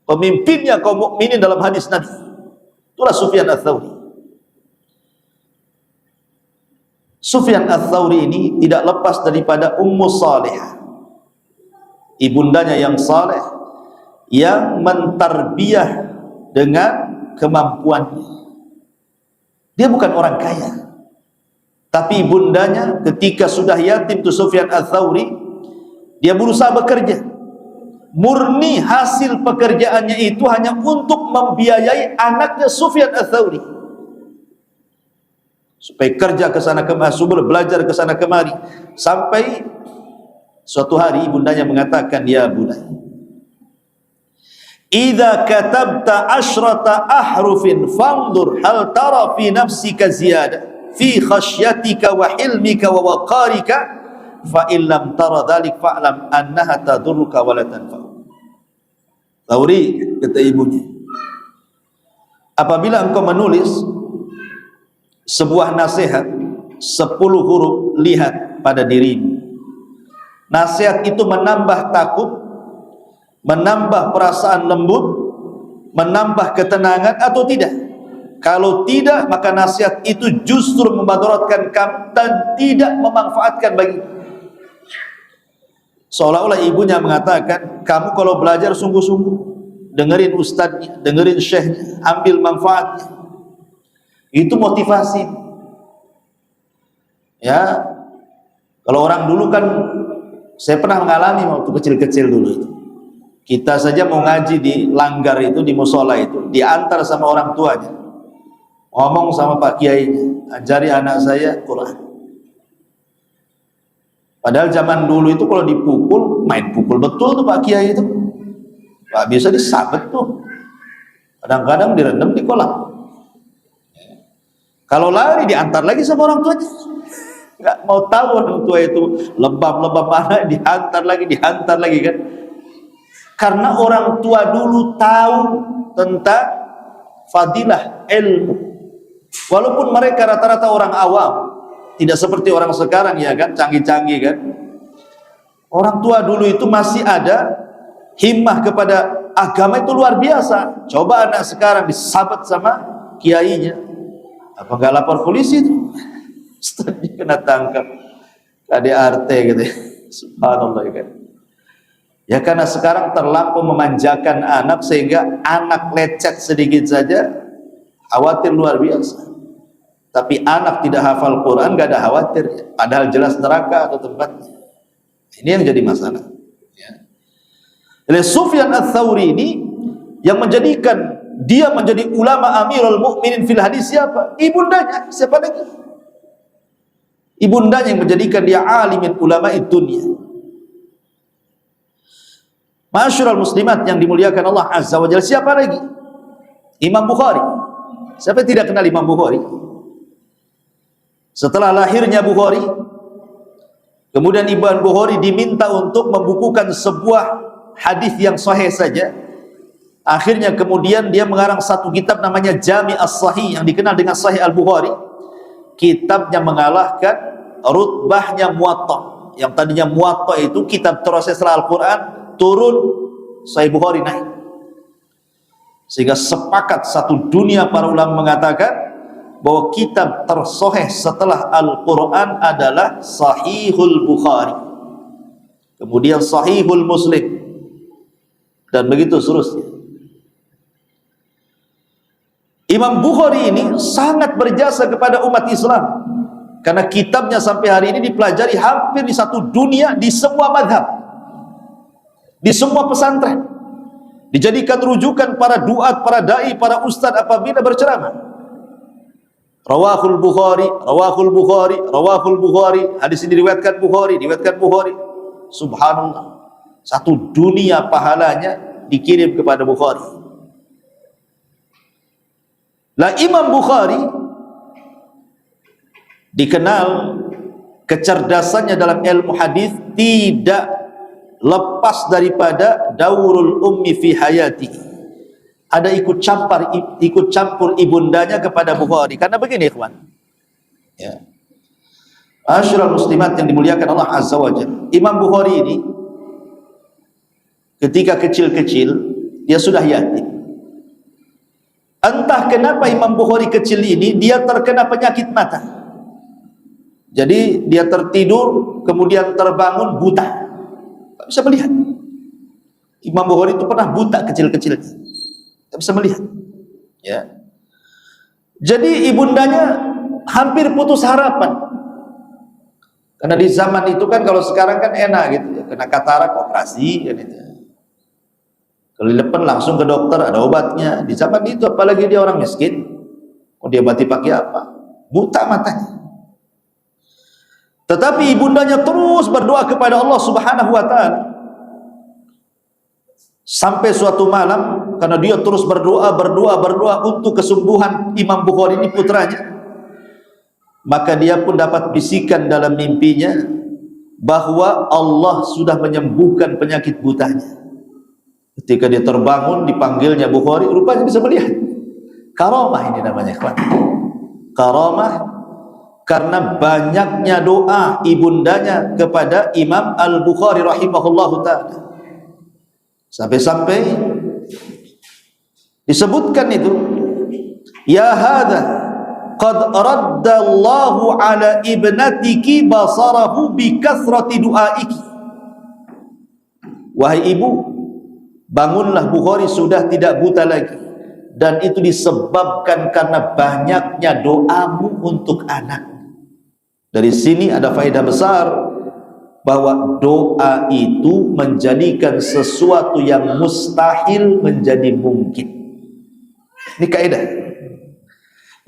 pemimpinnya kaum mukminin dalam hadis Nabi, itulah Sufyan Ats-Tsauri. Sufyan Ats-Tsauri ini tidak lepas daripada Ummu Salih, ibundanya yang saleh, yang mentarbiyah dengan kemampuannya. Dia bukan orang kaya, tapi ibundanya ketika sudah yatim tu Sufyan Ats-Tsauri, dia berusaha bekerja. Murni hasil pekerjaannya itu hanya untuk membiayai anaknya Sufyan Ats-Tsauri, supaya kerja ke sana kemari, subur belajar ke sana kemari, sampai suatu hari ibundanya mengatakan, "Ya bunai, idza katabta asyrata ahrufin fanzur hal tara fi nafsika ziyada fi khasyatika wa hilmika wa waqarika, fa in lam tara dhalik fa'lam annaha tadurruka wa la tanfa'u." Tsauri, kata ibunya, apabila engkau menulis sebuah nasihat 10 huruf, lihat pada dirimu, nasihat itu menambah takut, menambah perasaan lembut, menambah ketenangan atau tidak. Kalau tidak, maka nasihat itu justru memadaratkan kamu dan tidak memanfaatkan bagi. Seolah-olah ibunya mengatakan, kamu kalau belajar sungguh-sungguh, dengerin ustadznya, dengerin syekhnya, ambil manfaatnya. Itu motivasi. Ya, kalau orang dulu kan, saya pernah mengalami waktu kecil-kecil dulu itu. Kita saja mau ngaji di langgar itu, di musola itu, diantar sama orang tuanya, ngomong sama Pak Kiainya, ajari anak saya Quran. Padahal zaman dulu itu kalau dipukul, main pukul betul tuh Pak Kiai itu. Pak biasa disabet tuh, kadang-kadang direndam di kolam. Kalau lari diantar lagi sama orang tuanya. Nggak mau tahu orang tua itu lebam-lebam mana, diantar lagi kan. Karena orang tua dulu tahu tentang fadilah ilmu. Walaupun mereka rata-rata orang awam, tidak seperti orang sekarang ya kan, canggih-canggih kan. Orang tua dulu itu masih ada himmah kepada agama itu luar biasa. Coba anak sekarang disabet sama kiainya, apa nggak lapor polisi itu? Ustaz kena tangkap KDRT gitu ya. Subhanallah kan. Ya karena sekarang terlampau memanjakan anak, sehingga anak lecet sedikit saja khawatir luar biasa. Tapi anak tidak hafal Quran gak ada khawatir, padahal jelas neraka atau tempatnya. Ini yang jadi masalah ya. Jadi Sufyan Ats-Tsauri ini yang menjadikan dia menjadi ulama Amirul Mukminin fil hadis siapa? Ibundanya. Siapa lagi? Ibundanya yang menjadikan dia alimin ulama dunia. Masyarul muslimat yang dimuliakan Allah Azza wa Jalla, siapa lagi? Imam Bukhari. Siapa yang tidak kenal Imam Bukhari? Setelah lahirnya Bukhari, kemudian Imam Bukhari diminta untuk membukukan sebuah hadis yang sahih saja. Akhirnya kemudian dia mengarang satu kitab namanya Jami' As-Sahih, yang dikenal dengan Sahih Al-Bukhari. Kitabnya mengalahkan rutbahnya Muwatta. Yang tadinya Muwatta itu kitab terus setelah Al-Quran, turun, Sahih Bukhari naik. Sehingga sepakat satu dunia para ulama mengatakan bahwa kitab tersoheh setelah Al-Quran adalah Sahihul Bukhari, kemudian Sahihul Muslim, dan begitu seterusnya. Imam Bukhari ini sangat berjasa kepada umat Islam, karena kitabnya sampai hari ini dipelajari hampir di satu dunia, di semua madhab, di semua pesantren, dijadikan rujukan para duat, para dai, para ustadz apabila berceramah. Rawahul Bukhari, Rawahul Bukhari, Rawahul Bukhari. Hadis ini diriwayatkan Bukhari, diriwayatkan Bukhari. Subhanallah, satu dunia pahalanya dikirim kepada Bukhari. Lah Imam Bukhari dikenal kecerdasannya dalam ilmu hadis tidak lepas daripada daurul ummi fi hayati. Ada ikut campur ibundanya kepada Bukhari. Karena begini ikhwan, ya, Asyrul muslimat yang dimuliakan Allah Azza wa Jalla, Imam Bukhari ini ketika kecil-kecil dia sudah yatim. Entah kenapa Imam Bukhari kecil ini dia terkena penyakit mata. Jadi dia tertidur kemudian terbangun buta, tak bisa melihat. Imam Bukhari itu pernah buta kecil-kecil, tak bisa melihat, ya. Jadi ibundanya hampir putus harapan, karena di zaman itu kan, kalau sekarang kan enak gitu ya, kena katarak operasi kan itu. Kalau dilepen langsung ke dokter, ada obatnya. Di zaman itu apalagi dia orang miskin, mau diobati pakai apa? Buta matanya. Tetapi ibundanya terus berdoa kepada Allah Subhanahu wa taala. Sampai suatu malam, karena dia terus berdoa untuk kesembuhan Imam Bukhari ini, putranya, maka dia pun dapat bisikan dalam mimpinya bahwa Allah sudah menyembuhkan penyakit butanya. Ketika dia terbangun, dipanggilnya Bukhari, rupanya bisa melihat. Karamah ini namanya, ikhwan. Karamah karena banyaknya doa ibundanya kepada Imam Al-Bukhari rahimahullahu ta'ala. Sampai-sampai disebutkan itu, ya hadha qad raddallahu ala ibnatiki basarahu bi kathrati du'aiki. Wahai ibu, bangunlah, Bukhari sudah tidak buta lagi, dan itu disebabkan karena banyaknya doamu untuk anak. Dari sini ada faedah besar bahwa doa itu menjadikan sesuatu yang mustahil menjadi mungkin. Ini kaidah.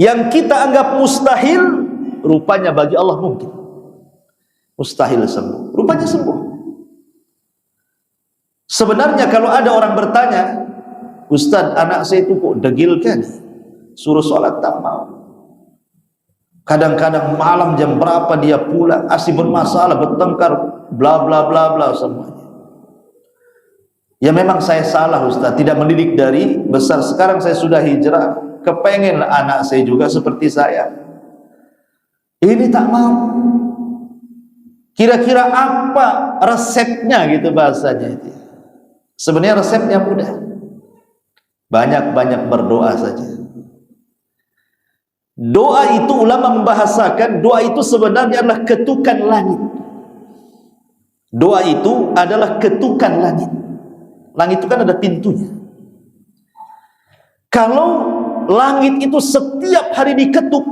Yang kita anggap mustahil, rupanya bagi Allah mungkin. Mustahil sembuh, rupanya sembuh. Sebenarnya kalau ada orang bertanya, Ustaz, anak saya itu kok degil kan, suruh sholat tak mau, kadang-kadang malam jam berapa dia pulang, asih bermasalah, bertengkar, bla bla bla bla semuanya. Ya memang saya salah Ustaz, tidak mendidik dari besar. Sekarang saya sudah hijrah, kepengen anak saya juga seperti saya, ini tak mau. Kira-kira apa resepnya gitu bahasanya itu. Sebenarnya resepnya mudah, banyak-banyak berdoa saja. Doa itu, ulama membahasakan, doa itu sebenarnya adalah ketukan langit. Doa itu adalah ketukan langit. Langit itu kan ada pintunya. Kalau langit itu setiap hari diketuk,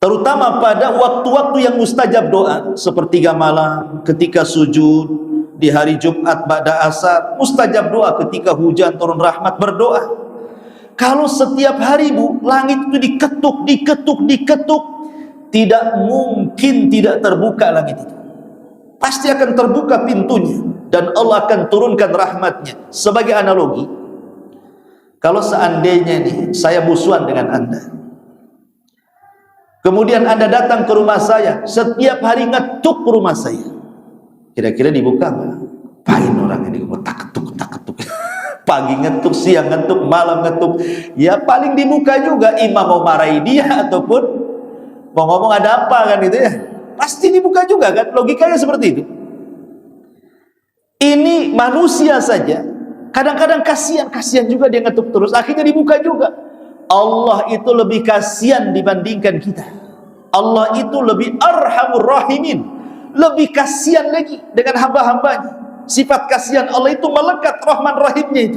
terutama pada waktu-waktu yang mustajab doa, sepertiga malam, ketika sujud, di hari Jumat ba'da asar, mustajab doa, ketika hujan turun rahmat, berdoa. Kalau setiap hari Bu, langit itu diketuk, tidak mungkin tidak terbuka langit itu. Pasti akan terbuka pintunya, dan Allah akan turunkan rahmatnya. Sebagai analogi, kalau seandainya nih saya musuhan dengan Anda, kemudian Anda datang ke rumah saya, setiap hari ngetuk rumah saya, kira-kira dibuka nggak? Pahin orang ini, tak ketuk. Pagi ngetuk, siang ngetuk, malam ngetuk. Ya paling dibuka juga, imam mau marahi dia ataupun mau ngomong ada apa kan itu ya. Pasti dibuka juga kan, logikanya seperti itu. Ini manusia saja, kadang-kadang kasihan juga dia ngetuk terus, akhirnya dibuka juga. Allah itu lebih kasihan dibandingkan kita. Allah itu lebih arhamur rahimin, lebih kasihan lagi dengan hamba-hambanya. Sifat kasihan Allah itu melekat rahman rahimnya itu.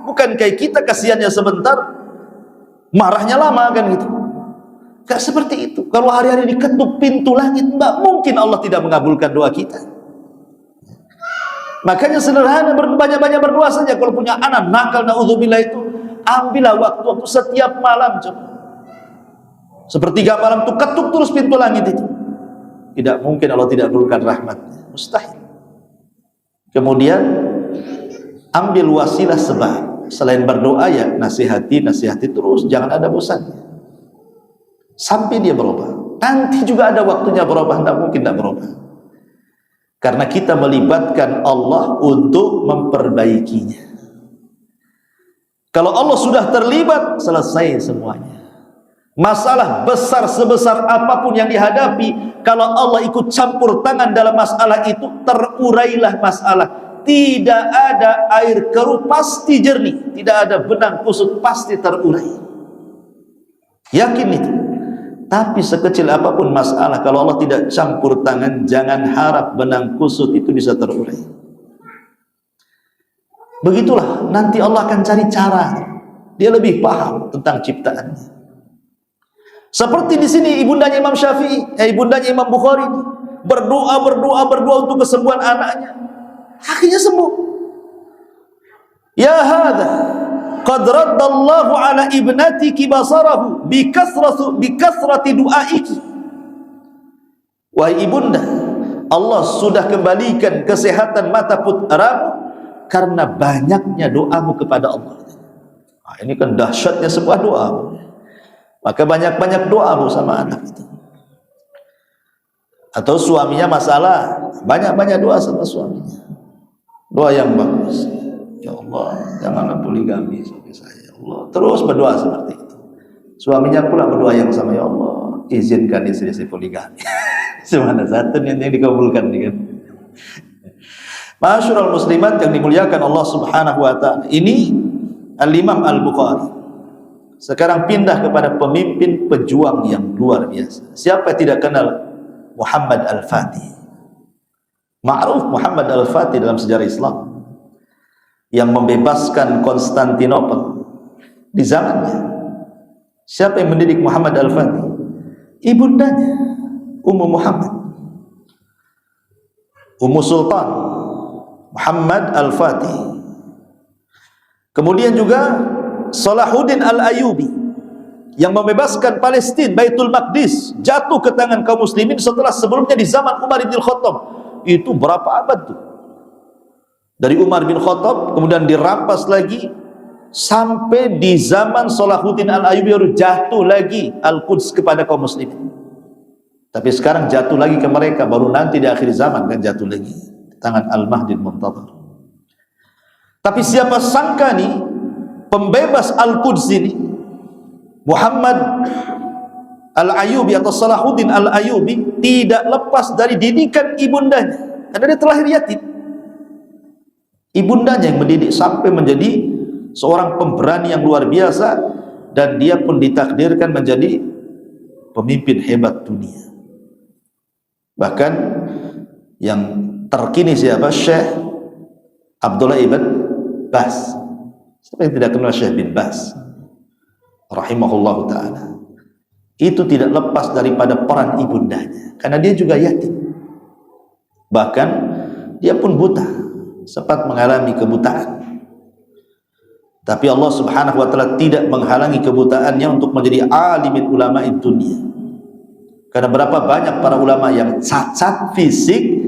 Bukan kayak kita kasihannya sebentar, marahnya lama kan gitu. Gak seperti itu. Kalau hari-hari diketuk pintu langit, mbak, mungkin Allah tidak mengabulkan doa kita. Makanya sederhana, banyak-banyak berdoa saja. Kalau punya anak nakal, na'udzubillah, itu ambillah waktu-waktu setiap malam coba. Sepertiga malam itu ketuk terus pintu langit itu. Tidak mungkin Allah tidak menurunkan rahmatnya, mustahil. Kemudian ambil wasilah sebab, selain berdoa ya nasihati terus, jangan ada bosannya sampai dia berubah. Nanti juga ada waktunya berubah, tidak mungkin tidak berubah. Karena kita melibatkan Allah untuk memperbaikinya. Kalau Allah sudah terlibat, selesai semuanya. Masalah besar sebesar apapun yang dihadapi, kalau Allah ikut campur tangan dalam masalah itu, terurailah masalah. Tidak ada air keruh pasti jernih, tidak ada benang kusut pasti terurai. Yakin itu. Tapi sekecil apapun masalah, kalau Allah tidak campur tangan, jangan harap benang kusut itu bisa terurai. Begitulah, nanti Allah akan cari cara. Dia lebih paham tentang ciptaannya. Seperti di sini ibundanya Imam Syafi'i, ibundanya Imam Bukhari ini berdoa untuk kesembuhan anaknya. Akhirnya sembuh. Ya hadza qad raddallahu ala ibnatiki basarahu bikasrati du'aiki. Wahai ibunda, Allah sudah kembalikan kesehatan mata putramu karena banyaknya doamu kepada Allah. Nah, ini kan dahsyatnya sebuah doa. Maka banyak-banyak doamu sama anak itu. Atau suaminya masalah, banyak-banyak doa sama suaminya. Doa yang bagus. Ya Allah, janganlah poligami suami saya. Ya Allah, terus berdoa seperti itu. Suaminya pula berdoa yang sama, ya Allah, izinkan istri saya poligami. Semana satu yang dikabulkan kan. Masyarul muslimat yang dimuliakan Allah Subhanahu wa taala. Ini Al-Imam Al-Bukhari. Sekarang pindah kepada pemimpin pejuang yang luar biasa. Siapa tidak kenal Muhammad Al-Fatih? Ma'ruf Muhammad Al-Fatih dalam sejarah Islam, yang membebaskan Konstantinopel di zamannya. Siapa yang mendidik Muhammad Al-Fatih? Ibundanya Ummu Muhammad, Ummu Sultan Muhammad Al-Fatih. Kemudian juga Salahuddin Al-Ayyubi yang membebaskan Palestina, Baitul Maqdis jatuh ke tangan kaum muslimin setelah sebelumnya di zaman Umar bin Khattab. Itu berapa abad tuh? Dari Umar bin Khattab kemudian dirampas lagi sampai di zaman Salahuddin Al-Ayyubi baru jatuh lagi Al-Quds kepada kaum muslimin. Tapi sekarang jatuh lagi ke mereka, baru nanti di akhir zaman kan jatuh lagi tangan Al-Mahdi Al-Muntadhar. Tapi siapa sangka nih pembebas Al-Quds ini Muhammad Al-Ayyubi atau Salahuddin Al-Ayyubi tidak lepas dari didikan ibundanya, karena dia terlahir yatim. Ibundanya yang mendidik sampai menjadi seorang pemberani yang luar biasa, dan dia pun ditakdirkan menjadi pemimpin hebat dunia. Bahkan yang terkini siapa? Syekh Abdullah ibn Baz. Siapa yang tidak kenal Syekh bin Baz rahimahullahu ta'ala? Itu tidak lepas daripada peran ibundanya, karena dia juga yatim. Bahkan dia pun buta, sempat mengalami kebutaan. Tapi Allah Subhanahu wa taala tidak menghalangi kebutaannya untuk menjadi alimin ulama dunia. Karena berapa banyak para ulama yang cacat fisik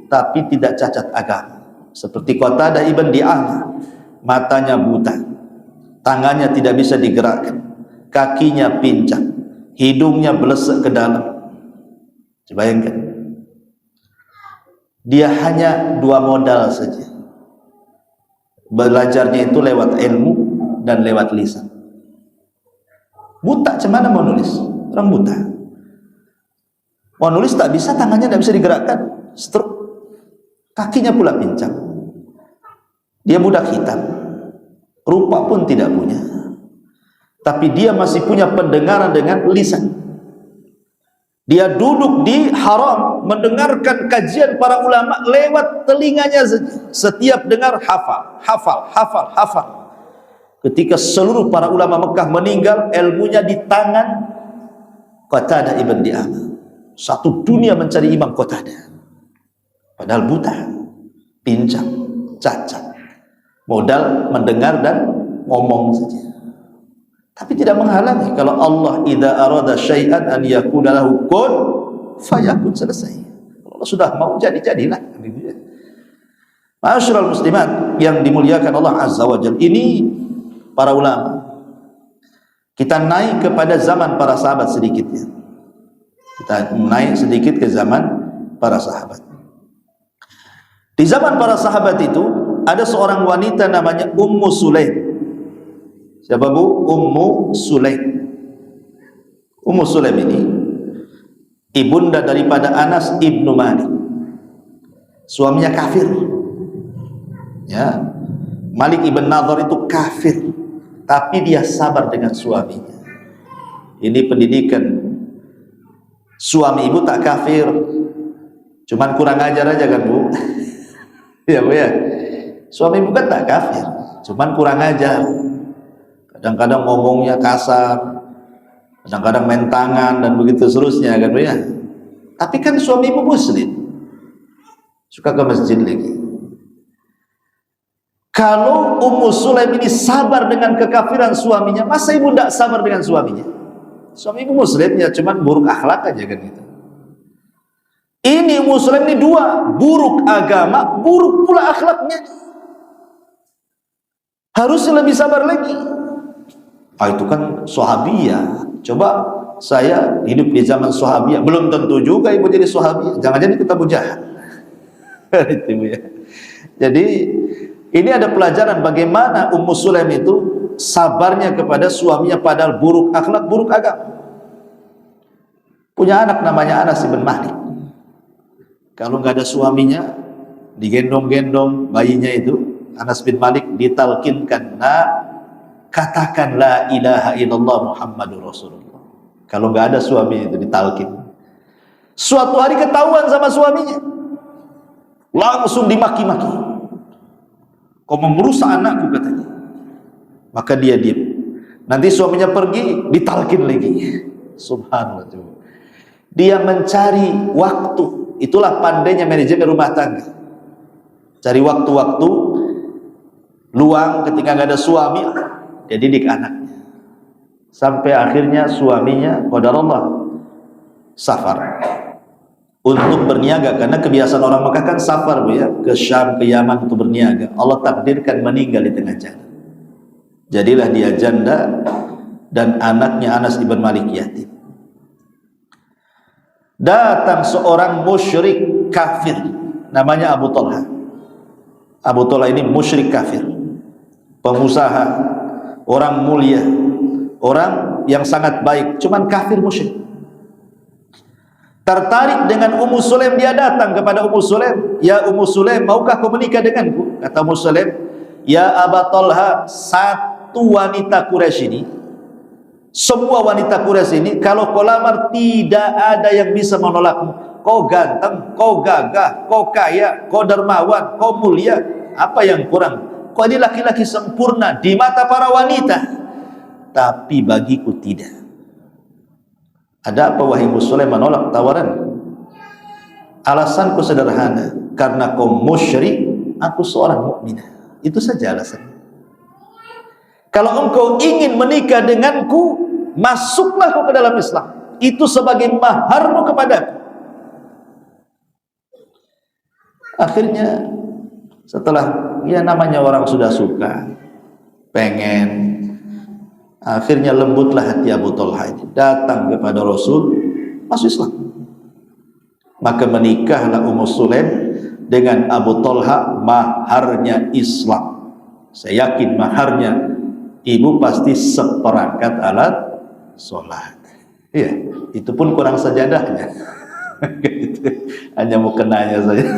tapi tidak cacat agama. Seperti Qatadah ibn Di'amah, matanya buta, tangannya tidak bisa digerakkan, kakinya pincang, hidungnya belesek ke dalam. Bayangkan, dia hanya dua modal saja. Belajarnya itu lewat ilmu dan lewat lisan. Buta, cuman mau nulis? Orang buta mau nulis tak bisa, tangannya tidak bisa digerakkan, stroke. Kakinya pula pincang. Dia budak hitam, rupa pun tidak punya, tapi dia masih punya pendengaran dengan lisan. Dia duduk di haram mendengarkan kajian para ulama lewat telinganya saja. Setiap dengar hafal. Ketika seluruh para ulama Mekah meninggal, ilmunya di tangan Qatadah ibn Di'amah. Satu dunia mencari Imam Qatadah, padahal buta, pincang, cacat, modal mendengar dan ngomong saja. Tapi tidak menghalangi kalau Allah idza arada syai'an an yakuna lahu kun fayakun, selesai. Kalau Allah sudah mau jadi-jadilah. Ma'asyiral muslimat yang dimuliakan Allah Azza wa Jalla, ini para ulama. Kita naik kepada zaman para sahabat sedikitnya. Kita naik sedikit ke zaman para sahabat. Di zaman para sahabat itu ada seorang wanita namanya Ummu Sulaim. Siapa bu? Ummu Sulaim. Ummu Sulaim ini ibunda daripada Anas ibnu Malik. Suaminya kafir. Ya, Malik ibn Nadhr itu kafir, tapi dia sabar dengan suaminya. Ini pendidikan. Suami ibu tak kafir, cuman kurang ajar aja kan bu. Ya bu ya. Suami ibu kan tak kafir, cuman kurang ajar. Kadang-kadang ngomongnya kasar, kadang-kadang main tangan dan begitu seterusnya kan bu ya. Tapi kan suami ibu muslim, suka ke masjid lagi. Kalau Ummu Sulaim ini sabar dengan kekafiran suaminya, masa ibu tidak sabar dengan suaminya? Suami ibu muslim ya, cuman buruk akhlak aja kan gitu. Ini Ummu Sulaim ini dua, buruk agama, buruk pula akhlaknya. Harusnya lebih sabar lagi. Itu kan sahabiyah. Coba saya hidup di zaman sahabiyah, belum tentu juga ibu jadi sahabiyah. Jangan jadi kita bujah. Itu ya. Jadi ini ada pelajaran bagaimana Ummu Sulaim itu sabarnya kepada suaminya padahal buruk akhlak, buruk agama. Punya anak namanya Anas bin Malik. Kalau nggak ada suaminya, digendong-gendong bayinya itu, Anas bin Malik ditalkinkan, katakan la ilaha illallah Muhammadur Rasulullah. Kalau nggak ada suami itu ditalkin. Suatu hari ketahuan sama suaminya, langsung dimaki-maki. Kau merusak anakku katanya. Maka dia diam. Nanti suaminya pergi, ditalkin lagi. Subhanallah. Dia mencari waktu. Itulah pandainya manajemen rumah tangga. Cari waktu-waktu luang ketika nggak ada suami, dia didik anaknya. Sampai akhirnya suaminya qadarullah safar untuk berniaga, karena kebiasaan orang Mekah kan safar bu ya, ke Syam, ke Yaman untuk berniaga. Allah takdirkan meninggal di tengah jalan. Jadilah dia janda dan anaknya Anas ibn Malik yatim. Datang seorang musyrik kafir namanya Abu Talha. Abu Talha ini musyrik kafir, pengusaha, orang mulia, orang yang sangat baik, cuman kafir musyrik. Tertarik dengan Ummu Sulaim, dia datang kepada Ummu Sulaim. Ya Ummu Sulaim, maukah kau menikah denganku? Kata Ummu Sulaim, ya Abu Talha, satu wanita Quraisy ini, semua wanita Quraisy ini, kalau kau lamar tidak ada yang bisa menolakmu. Kau ganteng, kau gagah, kau kaya, kau dermawan, kau mulia. Apa yang kurang? Kau ini laki-laki sempurna di mata para wanita, tapi bagiku tidak. Ada apa wahai Ummu Sulaim menolak tawaran? Alasanku sederhana, karena kau musyrik, aku seorang mukminah. Itu saja alasannya. Kalau engkau ingin menikah denganku, masuklah kau ke dalam Islam. Itu sebagai maharmu kepadaku. Akhirnya setelah ya namanya orang sudah suka, pengen, akhirnya lembutlah hati Abu Talha ini, datang kepada Rasul, masuk Islam. Maka menikahlah Ummu Sulaim dengan Abu Talha, maharnya Islam. Saya yakin maharnya ibu pasti seperangkat alat sholat. Iya, itu pun kurang sajadahnya. Hanya mukenanya saja.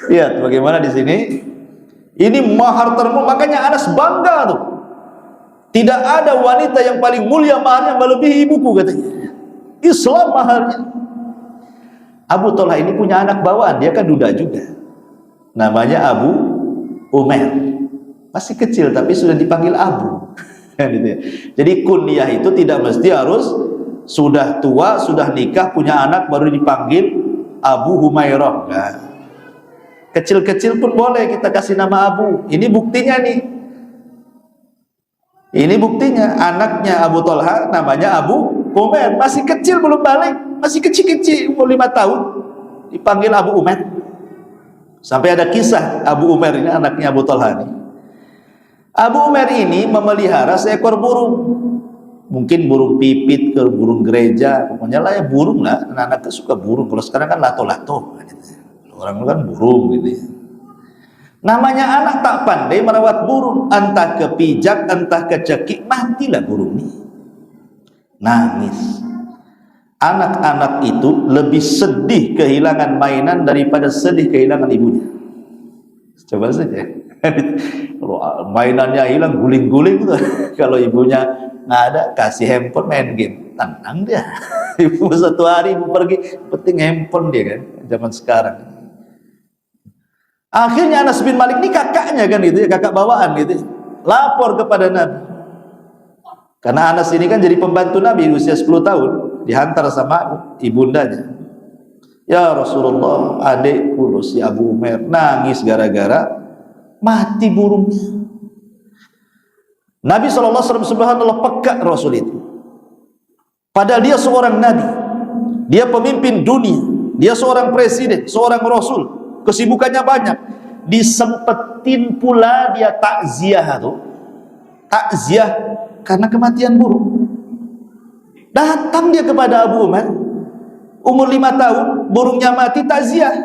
Lihat bagaimana di sini. Ini mahar termurah, makanya Anas bangga tuh. Tidak ada wanita yang paling mulia maharnya melebihi ibuku katanya. Islam maharnya. Abu Talha ini punya anak bawaan, dia kan duda juga. Namanya Abu Umair. Masih kecil tapi sudah dipanggil Abu. Jadi kunyah itu tidak mesti harus sudah tua, sudah nikah, punya anak baru dipanggil Abu Humairah. Nah, kecil-kecil pun boleh kita kasih nama Abu. Ini buktinya nih. Ini buktinya, anaknya Abu Talha namanya Abu Umair, masih kecil belum balik, masih kecil-kecil, umur 5 tahun, dipanggil Abu Umair. Sampai ada kisah Abu Umair ini, anaknya Abu Talha ini. Abu Umair ini memelihara seekor burung. Mungkin burung pipit ke burung gereja, pokoknya lah ya burung lah. Anak-anak suka burung. Kalau sekarang kan lato-lato, orang kan burung gitu ya. Namanya anak tak pandai merawat burung, entah kepijak, entah kecekik, matilah burung ini. Nangis. Anak-anak itu lebih sedih kehilangan mainan daripada sedih kehilangan ibunya. Coba saja. Kalau mainannya hilang, guling-guling tuh. Kalau ibunya nggak ada, kasih handphone main game, tenang dia. Ibu satu hari ibu pergi, penting handphone dia kan, zaman sekarang. Akhirnya Anas bin Malik ini kakaknya kan gitu ya, kakak bawaan gitu, lapor kepada Nabi. Karena Anas ini kan jadi pembantu Nabi usia 10 tahun, dihantar sama ibundanya. Ya Rasulullah, adikku si Abu Umair nangis gara-gara mati burungnya. Nabi SAW subhanallah peka Rasul itu. Padahal dia seorang Nabi, dia pemimpin dunia, dia seorang presiden, seorang Rasul, kesibukannya banyak. Disempetin pula dia takziah tuh, takziah karena kematian burung. Datang dia kepada Abu Umair, umur 5 tahun, burungnya mati, takziah.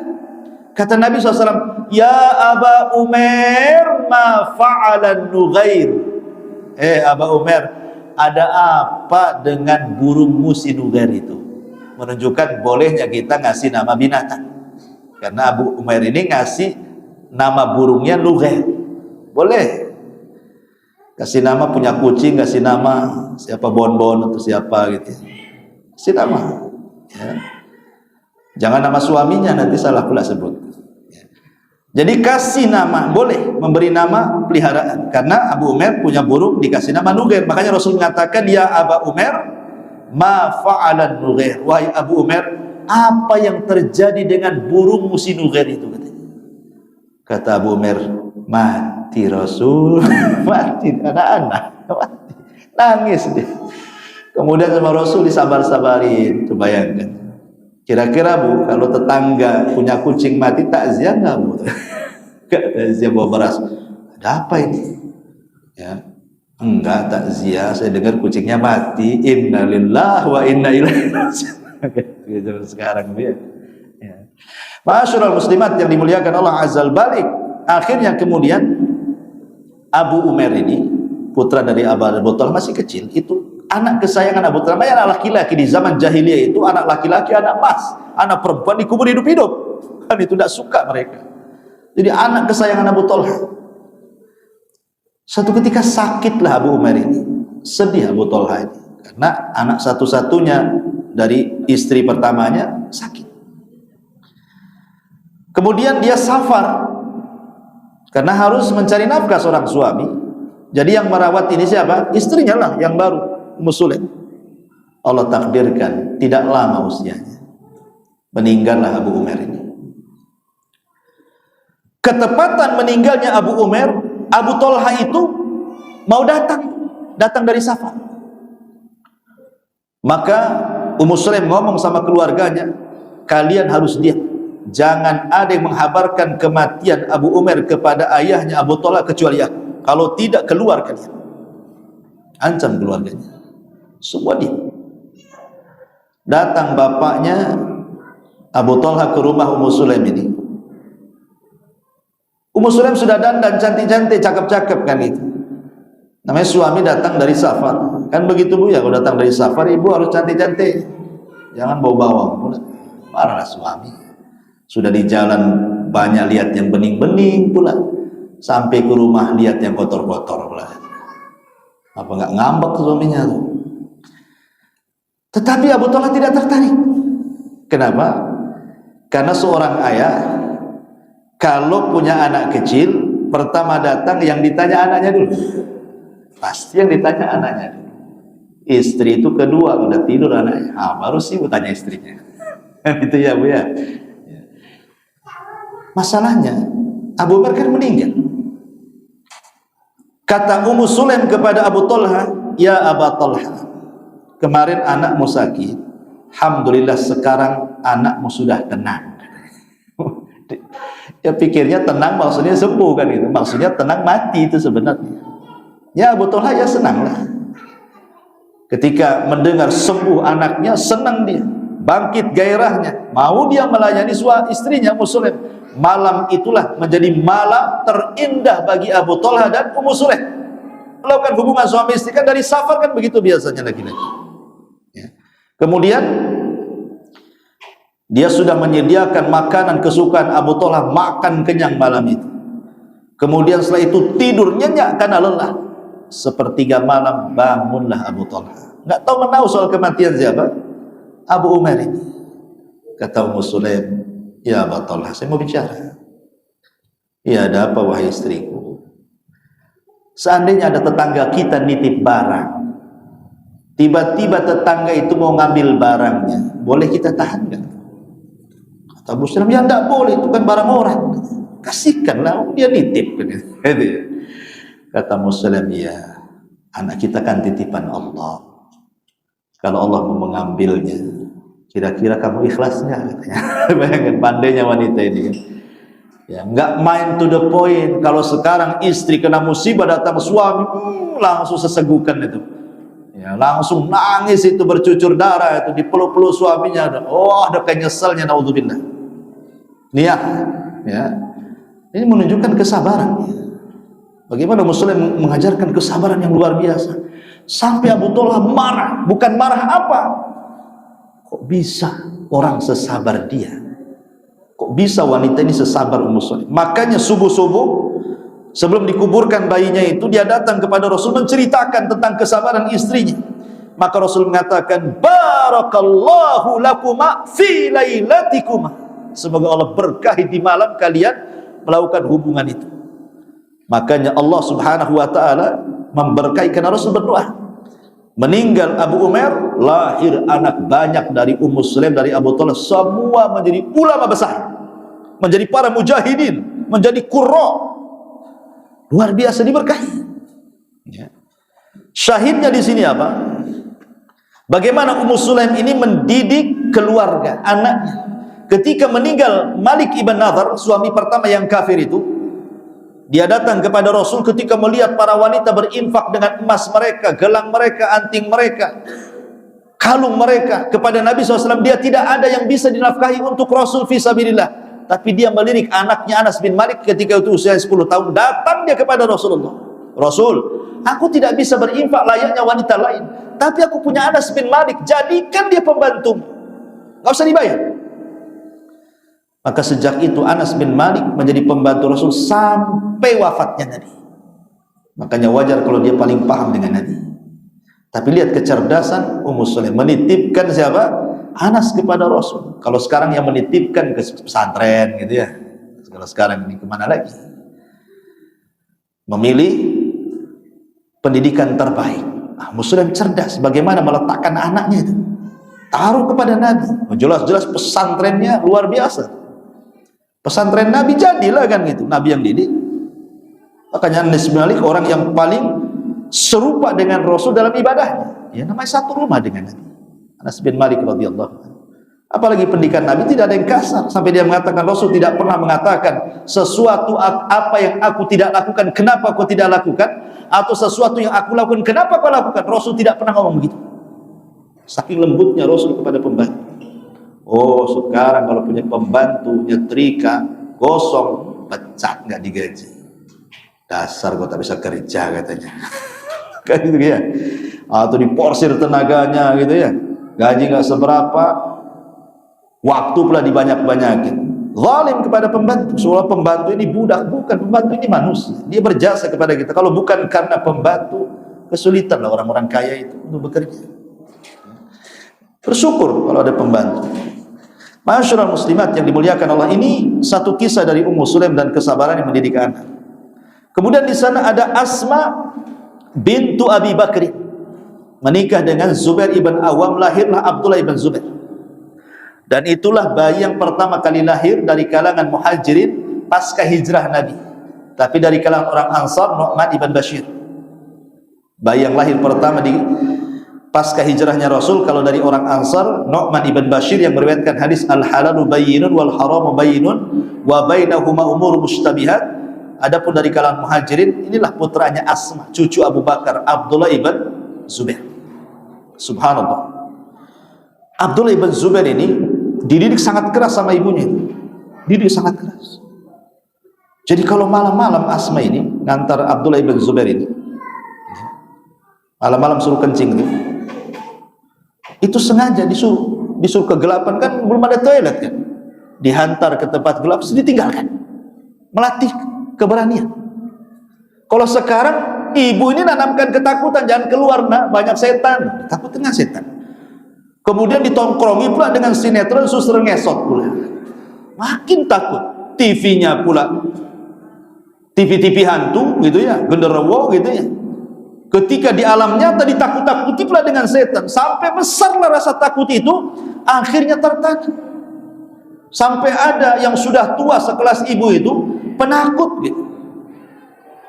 Kata Nabi SAW, ya Aba Umair, ma fa'alan nughair. Aba Umair, ada apa dengan burungmu si nughair itu? Menunjukkan bolehnya kita ngasih nama binatang. Karena Abu Umair ini ngasih nama burungnya nughair. Boleh. Kasih nama punya kucing, kasih nama siapa Bonbon atau siapa gitu. Kasih nama. Ya. Jangan nama suaminya, nanti salah pula sebut. Jadi kasih nama, boleh memberi nama peliharaan. Karena Abu Umair punya burung, dikasih nama Nughair. Makanya Rasul mengatakan, ya Aba Umair, ma fa'alan Nughair. Wahai Abu Umair, apa yang terjadi dengan burung si Nughair itu? Kata Abu Umair, mati Rasul, mati anak-anak, mati. Nangis dia. Kemudian sama Rasul disabar-sabarin. Tuh bayangkan. Kira-kira Bu, kalau tetangga punya kucing mati, takziah nggak Bu? Takziah bawa beras. Ada apa ini? Ya, enggak takziah. Saya dengar kucingnya mati. Innalillahi wa inna ilaihi raji'un. Sekarang ya. Ma'asyiral muslimat yang dimuliakan Allah Azza wa Balik. Akhirnya kemudian Abu Umair ini, putra dari Abu Talha, masih kecil, itu anak kesayangan Abu Talha. Anak laki-laki di zaman jahiliyah itu, anak laki-laki, anak emas, anak perempuan dikubur hidup-hidup. Kan itu tidak suka mereka. Jadi anak kesayangan Abu Talha. Satu ketika sakitlah Abu Umair ini, sedih Abu Talha ini, karena anak satu-satunya dari istri pertamanya sakit. Kemudian dia safar, karena harus mencari nafkah seorang suami. Jadi yang merawat ini siapa? Istrinya lah yang baru, Ummu Sulaim. Allah takdirkan tidak lama usianya, meninggallah Abu Umair ini. Ketepatan meninggalnya Abu Umair, Abu Talha itu mau datang dari safar. Maka Ummu Sulaim ngomong sama keluarganya, kalian harus diam. Jangan ada yang menghabarkan kematian Abu Umair kepada ayahnya Abu Talha kecuali aku. Kalau tidak, keluar kalian. Ancam keluarganya. Semua dia. Datang bapaknya Abu Talha ke rumah Ummu Sulaim ini. Ummu Sulaim sudah dandan cantik-cantik, cakep-cakep kan itu. Namanya suami datang dari safar. Kan begitu Bu ya, kalau datang dari safar ibu harus cantik-cantik. Jangan bau-bawang. Marah suami. Sudah di jalan banyak lihat yang bening-bening pula, sampai ke rumah lihat yang kotor-kotor pula. Apa nggak ngambek suaminya tuh? Tetapi Abu Talha tidak tertarik. Kenapa? Karena seorang ayah kalau punya anak kecil, pertama datang yang ditanya anaknya dulu. Pasti yang ditanya anaknya dulu. Istri itu kedua, udah tidur anaknya, baru sih tanya istrinya. Itu ya Bu ya. Masalahnya Abu Umair kan meninggal. Kata Ummu Sulaim kepada Abu Talha, ya Aba Talha, kemarin anakmu sakit, alhamdulillah sekarang anakmu sudah tenang. Ya pikirnya tenang maksudnya sembuh kan itu, maksudnya tenang mati itu sebenarnya. Ya Abu Talha ya senanglah. Ketika mendengar sembuh anaknya, senang dia, bangkit gairahnya, mau dia melayani istrinya Ummu Sulaim. Malam itulah menjadi malam terindah bagi Abu Talha dan Ummu Sulaim. Melakukan hubungan suami istri kan dari safar kan begitu biasanya laki-laki. Ya. Kemudian dia sudah menyediakan makanan kesukaan Abu Talha, makan kenyang malam itu. Kemudian setelah itu tidur nyenyak karena lelah. Sepertiga malam bangunlah Abu Talha. Nggak tahu menahu soal kematian siapa? Abu Umair ini. Kata Ummu Sulaim, ya Abu Talha, saya mau bicara. Ya, ada apa wahai istriku? Seandainya ada tetangga kita nitip barang, tiba-tiba tetangga itu mau ngambil barangnya, boleh kita tahan nggak? Kata Abu Sulaim, ya enggak boleh, itu kan barang orang. Kasihkanlah, dia nitip. Kata Ummu Sulaim, ya, anak kita kan titipan Allah. Kalau Allah mau mengambilnya, kira-kira kamu ikhlas nggak? Katanya. Bayangkan pandainya wanita ini. Ya, nggak main to the point. Kalau sekarang istri kena musibah datang suami, langsung sesegukan itu. Ya, langsung nangis itu, bercucur darah itu, dipeluk-peluk suaminya. Oh, ada kenyesalnya, naudzubillah. Niat, ya. Ini menunjukkan kesabaran. Bagaimana Muslim mengajarkan kesabaran yang luar biasa. Sampai Abu Talha marah. Bukan marah apa? Kok bisa orang sesabar dia? Kok bisa wanita ini sesabar Ummu Sulaim? Makanya subuh-subuh sebelum dikuburkan bayinya itu, dia datang kepada Rasul menceritakan tentang kesabaran istrinya. Maka Rasul mengatakan, barakallahu lakuma fi lailatikuma. Semoga Allah berkahi di malam kalian melakukan hubungan itu. Makanya Allah Subhanahu wa ta'ala memberkahi, karena Rasul berdoa. Meninggal Abu Umair, lahir anak banyak dari Ummu Sulaim, dari Abu Talha, semua menjadi ulama besar, menjadi para mujahidin, menjadi qurra. Luar biasa diberkahi. Ya. Syahidnya di sini apa? Bagaimana Ummu Sulaim ini mendidik keluarga, anaknya. Ketika meninggal Malik ibn Nadhr, suami pertama yang kafir itu, dia datang kepada Rasul ketika melihat para wanita berinfak dengan emas mereka, gelang mereka, anting mereka, kalung mereka kepada Nabi SAW. Dia tidak ada yang bisa dinafkahi untuk Rasul fisabilillah, tapi dia melirik anaknya Anas bin Malik ketika itu usia 10 tahun. Datang dia kepada Rasulullah, Rasul, aku tidak bisa berinfak layaknya wanita lain, tapi aku punya Anas bin Malik, jadikan dia pembantu, nggak usah dibayar. Maka sejak itu Anas bin Malik menjadi pembantu Rasul sampai wafatnya Nabi. Makanya wajar kalau dia paling paham dengan Nabi. Tapi lihat kecerdasan Ummu Sulaim, menitipkan siapa? Anas kepada Rasul. Kalau sekarang yang menitipkan ke pesantren gitu ya. Kalau sekarang ini kemana lagi? Memilih pendidikan terbaik. Ummu Sulaim cerdas bagaimana meletakkan anaknya itu. Taruh kepada Nabi. Jelas-jelas pesantrennya luar biasa. Pesantren Nabi jadilah kan gitu, Nabi yang didik. Makanya Anas bin Malik orang yang paling serupa dengan Rasul dalam ibadahnya. Ya, namanya satu rumah dengan Nabi. Anas bin Malik radhiyallahu anhu. Apalagi pendidikan Nabi tidak ada yang kasar, sampai dia mengatakan Rasul tidak pernah mengatakan sesuatu apa yang aku tidak lakukan, kenapa aku tidak lakukan, atau sesuatu yang aku lakukan, kenapa kau lakukan. Rasul tidak pernah ngomong begitu. Saking lembutnya Rasul kepada pembantu. Oh, sekarang kalau punya pembantu nyetrika gosong, pecat, nggak digaji. Dasar kau tak bisa kerja katanya. Kayak gitu ya. Atau diporsir tenaganya gitu ya. Gaji nggak seberapa, waktu pula dibanyak-banyakin. Zalim kepada pembantu. Soalnya pembantu ini budak, bukan, pembantu ini manusia. Dia berjasa kepada kita. Kalau bukan karena pembantu, kesulitan lah orang-orang kaya itu untuk bekerja. Bersyukur kalau ada pembantu. Masyaallah muslimat yang dimuliakan Allah, ini satu kisah dari Ummu Sulaim dan kesabaran yang mendidik anak. Kemudian di sana ada Asma bintu Abi Bakr, menikah dengan Zubair ibn Awam, lahirlah Abdullah ibn Zubair. Dan itulah bayi yang pertama kali lahir dari kalangan muhajirin pasca hijrah Nabi, tapi dari kalangan orang Ansar, Nu'man ibn Bashir. Bayi yang lahir pertama di pasca hijrahnya Rasul, kalau dari orang Ansar, Nu'man ibn Bashir yang meriwayatkan hadis al-halalu bayyinun wal haramu bayyinun wa bainahuma umur mustabihat. Adapun dari kalangan muhajirin, inilah putranya Asma, cucu Abu Bakar, Abdullah ibn Zubair. Subhanallah. Abdullah ibn Zubair ini dididik sangat keras sama ibunya. Dididik sangat keras. Jadi kalau malam-malam Asma ini ngantar Abdullah ibn Zubair ini, malam-malam suruh kencing itu sengaja disuruh kegelapan, kan belum ada toilet kan, dihantar ke tempat gelap, ditinggalkan, melatih keberanian. Kalau sekarang ibu ini nanamkan ketakutan, jangan keluar nak, banyak setan, takut dengan setan. Kemudian ditongkrongi pula dengan sinetron suster ngesot pula, makin takut. TV-nya pula TV hantu gitu ya, genderuwo gitu ya. Ketika di alam nyata ditakut-takuti pula dengan setan, sampai besarlah rasa takut itu, akhirnya tertanam. Sampai ada yang sudah tua sekelas ibu itu penakut gitu.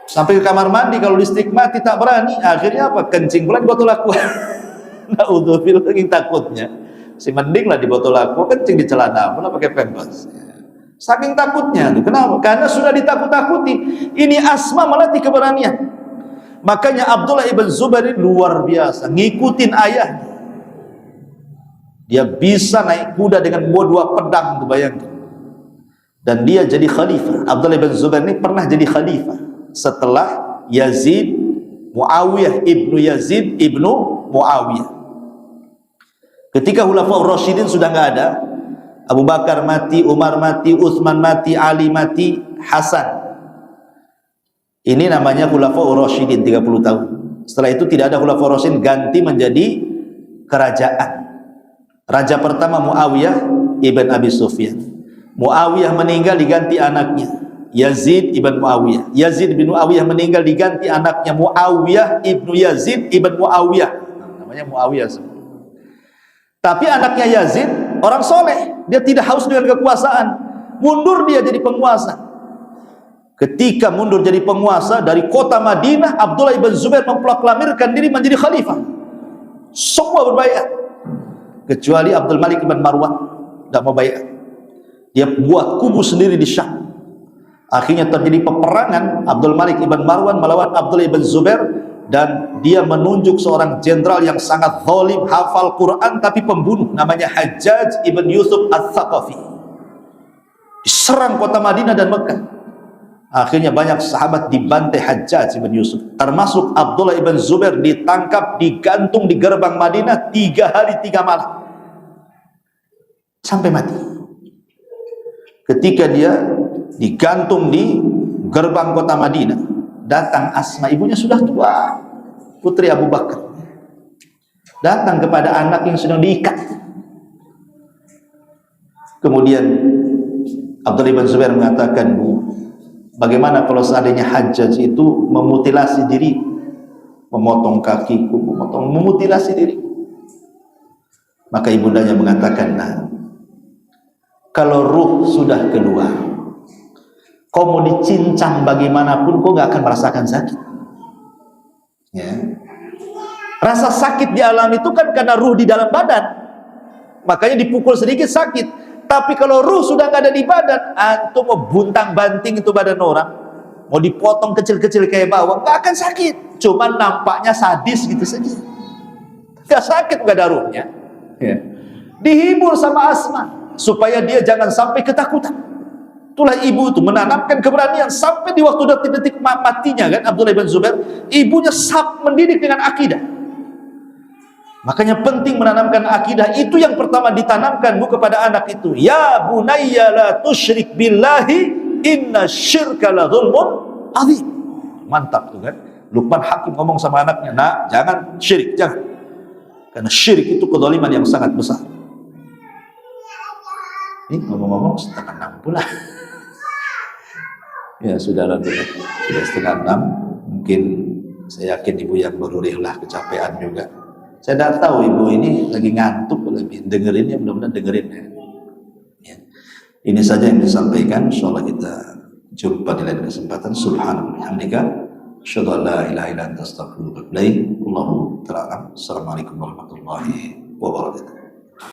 Sampai ke kamar mandi kalau distigmati tak berani, akhirnya apa? Kencing pula di botol aqua. Naudzubillah, saking takutnya. Si mending lah di botol aqua, kencing di celana, pula pakai pampers. Saking takutnya tuh. Kenapa? Karena sudah ditakut-takuti. Ini Asma melatih keberanian. Makanya Abdullah ibn Zubair luar biasa, ngikutin ayahnya. Dia bisa naik kuda dengan bawa 2 pedang, tuh bayangkan. Dan dia jadi khalifah. Abdullah ibn Zubair ini pernah jadi khalifah setelah Yazid Muawiyah ibnu Yazid ibnu Muawiyah. Ketika Khulafaur Rasyidin sudah nggak ada, Abu Bakar mati, Umar mati, Utsman mati, Ali mati, Hasan. Ini namanya Khulafaur Rasyidin 30 tahun. Setelah itu tidak ada Khulafaur Rasyidin, ganti menjadi kerajaan. Raja pertama Muawiyah ibn Abi Sufyan. Muawiyah meninggal diganti anaknya Yazid ibn Muawiyah. Yazid bin Muawiyah meninggal diganti anaknya Muawiyah ibnu Yazid ibn Muawiyah. Namanya Muawiyah. Tapi anaknya Yazid orang soleh, dia tidak haus dengan kekuasaan, mundur dia jadi penguasa. Ketika mundur jadi penguasa dari kota Madinah, Abdullah ibn Zubair memproklamirkan diri menjadi khalifah. Semua berbaiat kecuali Abdul Malik ibn Marwan, tidak mau baiat. Dia buat kubu sendiri di Syam. Akhirnya terjadi peperangan, Abdul Malik ibn Marwan melawan Abdullah ibn Zubair, dan dia menunjuk seorang jenderal yang sangat zalim, hafal Quran tapi pembunuh, namanya Hajjaj ibn Yusuf Al-Thaqafi. Diserang kota Madinah dan Mekah. Akhirnya banyak sahabat dibantai Hajjaj ibn Yusuf, termasuk Abdullah ibn Zubair, ditangkap, digantung di gerbang Madinah 3 hari 3 malam sampai mati. Ketika dia digantung di gerbang kota Madinah, datang Asma, ibunya sudah tua, putri Abu Bakar, datang kepada anak yang sedang diikat. Kemudian Abdullah ibn Zubair mengatakan, "Bu, bagaimana kalau seandainya Hajjaj itu memutilasi diri, memotong kakiku, memutilasi diri?" Maka ibundanya mengatakan, "Nah, kalau ruh sudah keluar, kau mau dicincang bagaimanapun, kau gak akan merasakan sakit." Ya. Rasa sakit di alam itu kan karena ruh di dalam badan, makanya dipukul sedikit sakit. Tapi kalau ruh sudah gak ada di badan, antum mau buntang banting itu badan orang, mau dipotong kecil-kecil kayak bawang, gak akan sakit. Cuman nampaknya sadis gitu saja, gak sakit, gak ada ruhnya. Ya. Dihibur sama Asma supaya dia jangan sampai ketakutan. Itulah ibu itu menanamkan keberanian sampai di waktu detik-detik matinya kan Abdullah bin Zubair, ibunya mendidik dengan akidah. Makanya penting menanamkan akidah, itu yang pertama ditanamkan bu kepada anak itu. Ya bunayya la tusyrik billahi inna syirka la dzulmun adzim. Mantap tuh kan. Luqman Hakim ngomong sama anaknya, "Nak, jangan syirik, jangan. Karena syirik itu kezaliman yang sangat besar." Ini ngomong-ngomong 5:30 pula. Ya sudah setengah 6. Mungkin saya yakin ibu yang baru rihlah kecapean juga. Saya tidak tahu ibu ini lagi ngantuk, lagi dengerin ya, mudah-mudahan dengerin ya. Ini saja yang disampaikan. Insyaallah kita jumpa di lain kesempatan. Subhanallah hamdika, asyhadu an la ilaha illa anta astaghfiruka wa atubu ilaik. Wallahu ta'ala. Assalamualaikum warahmatullahi wabarakatuh.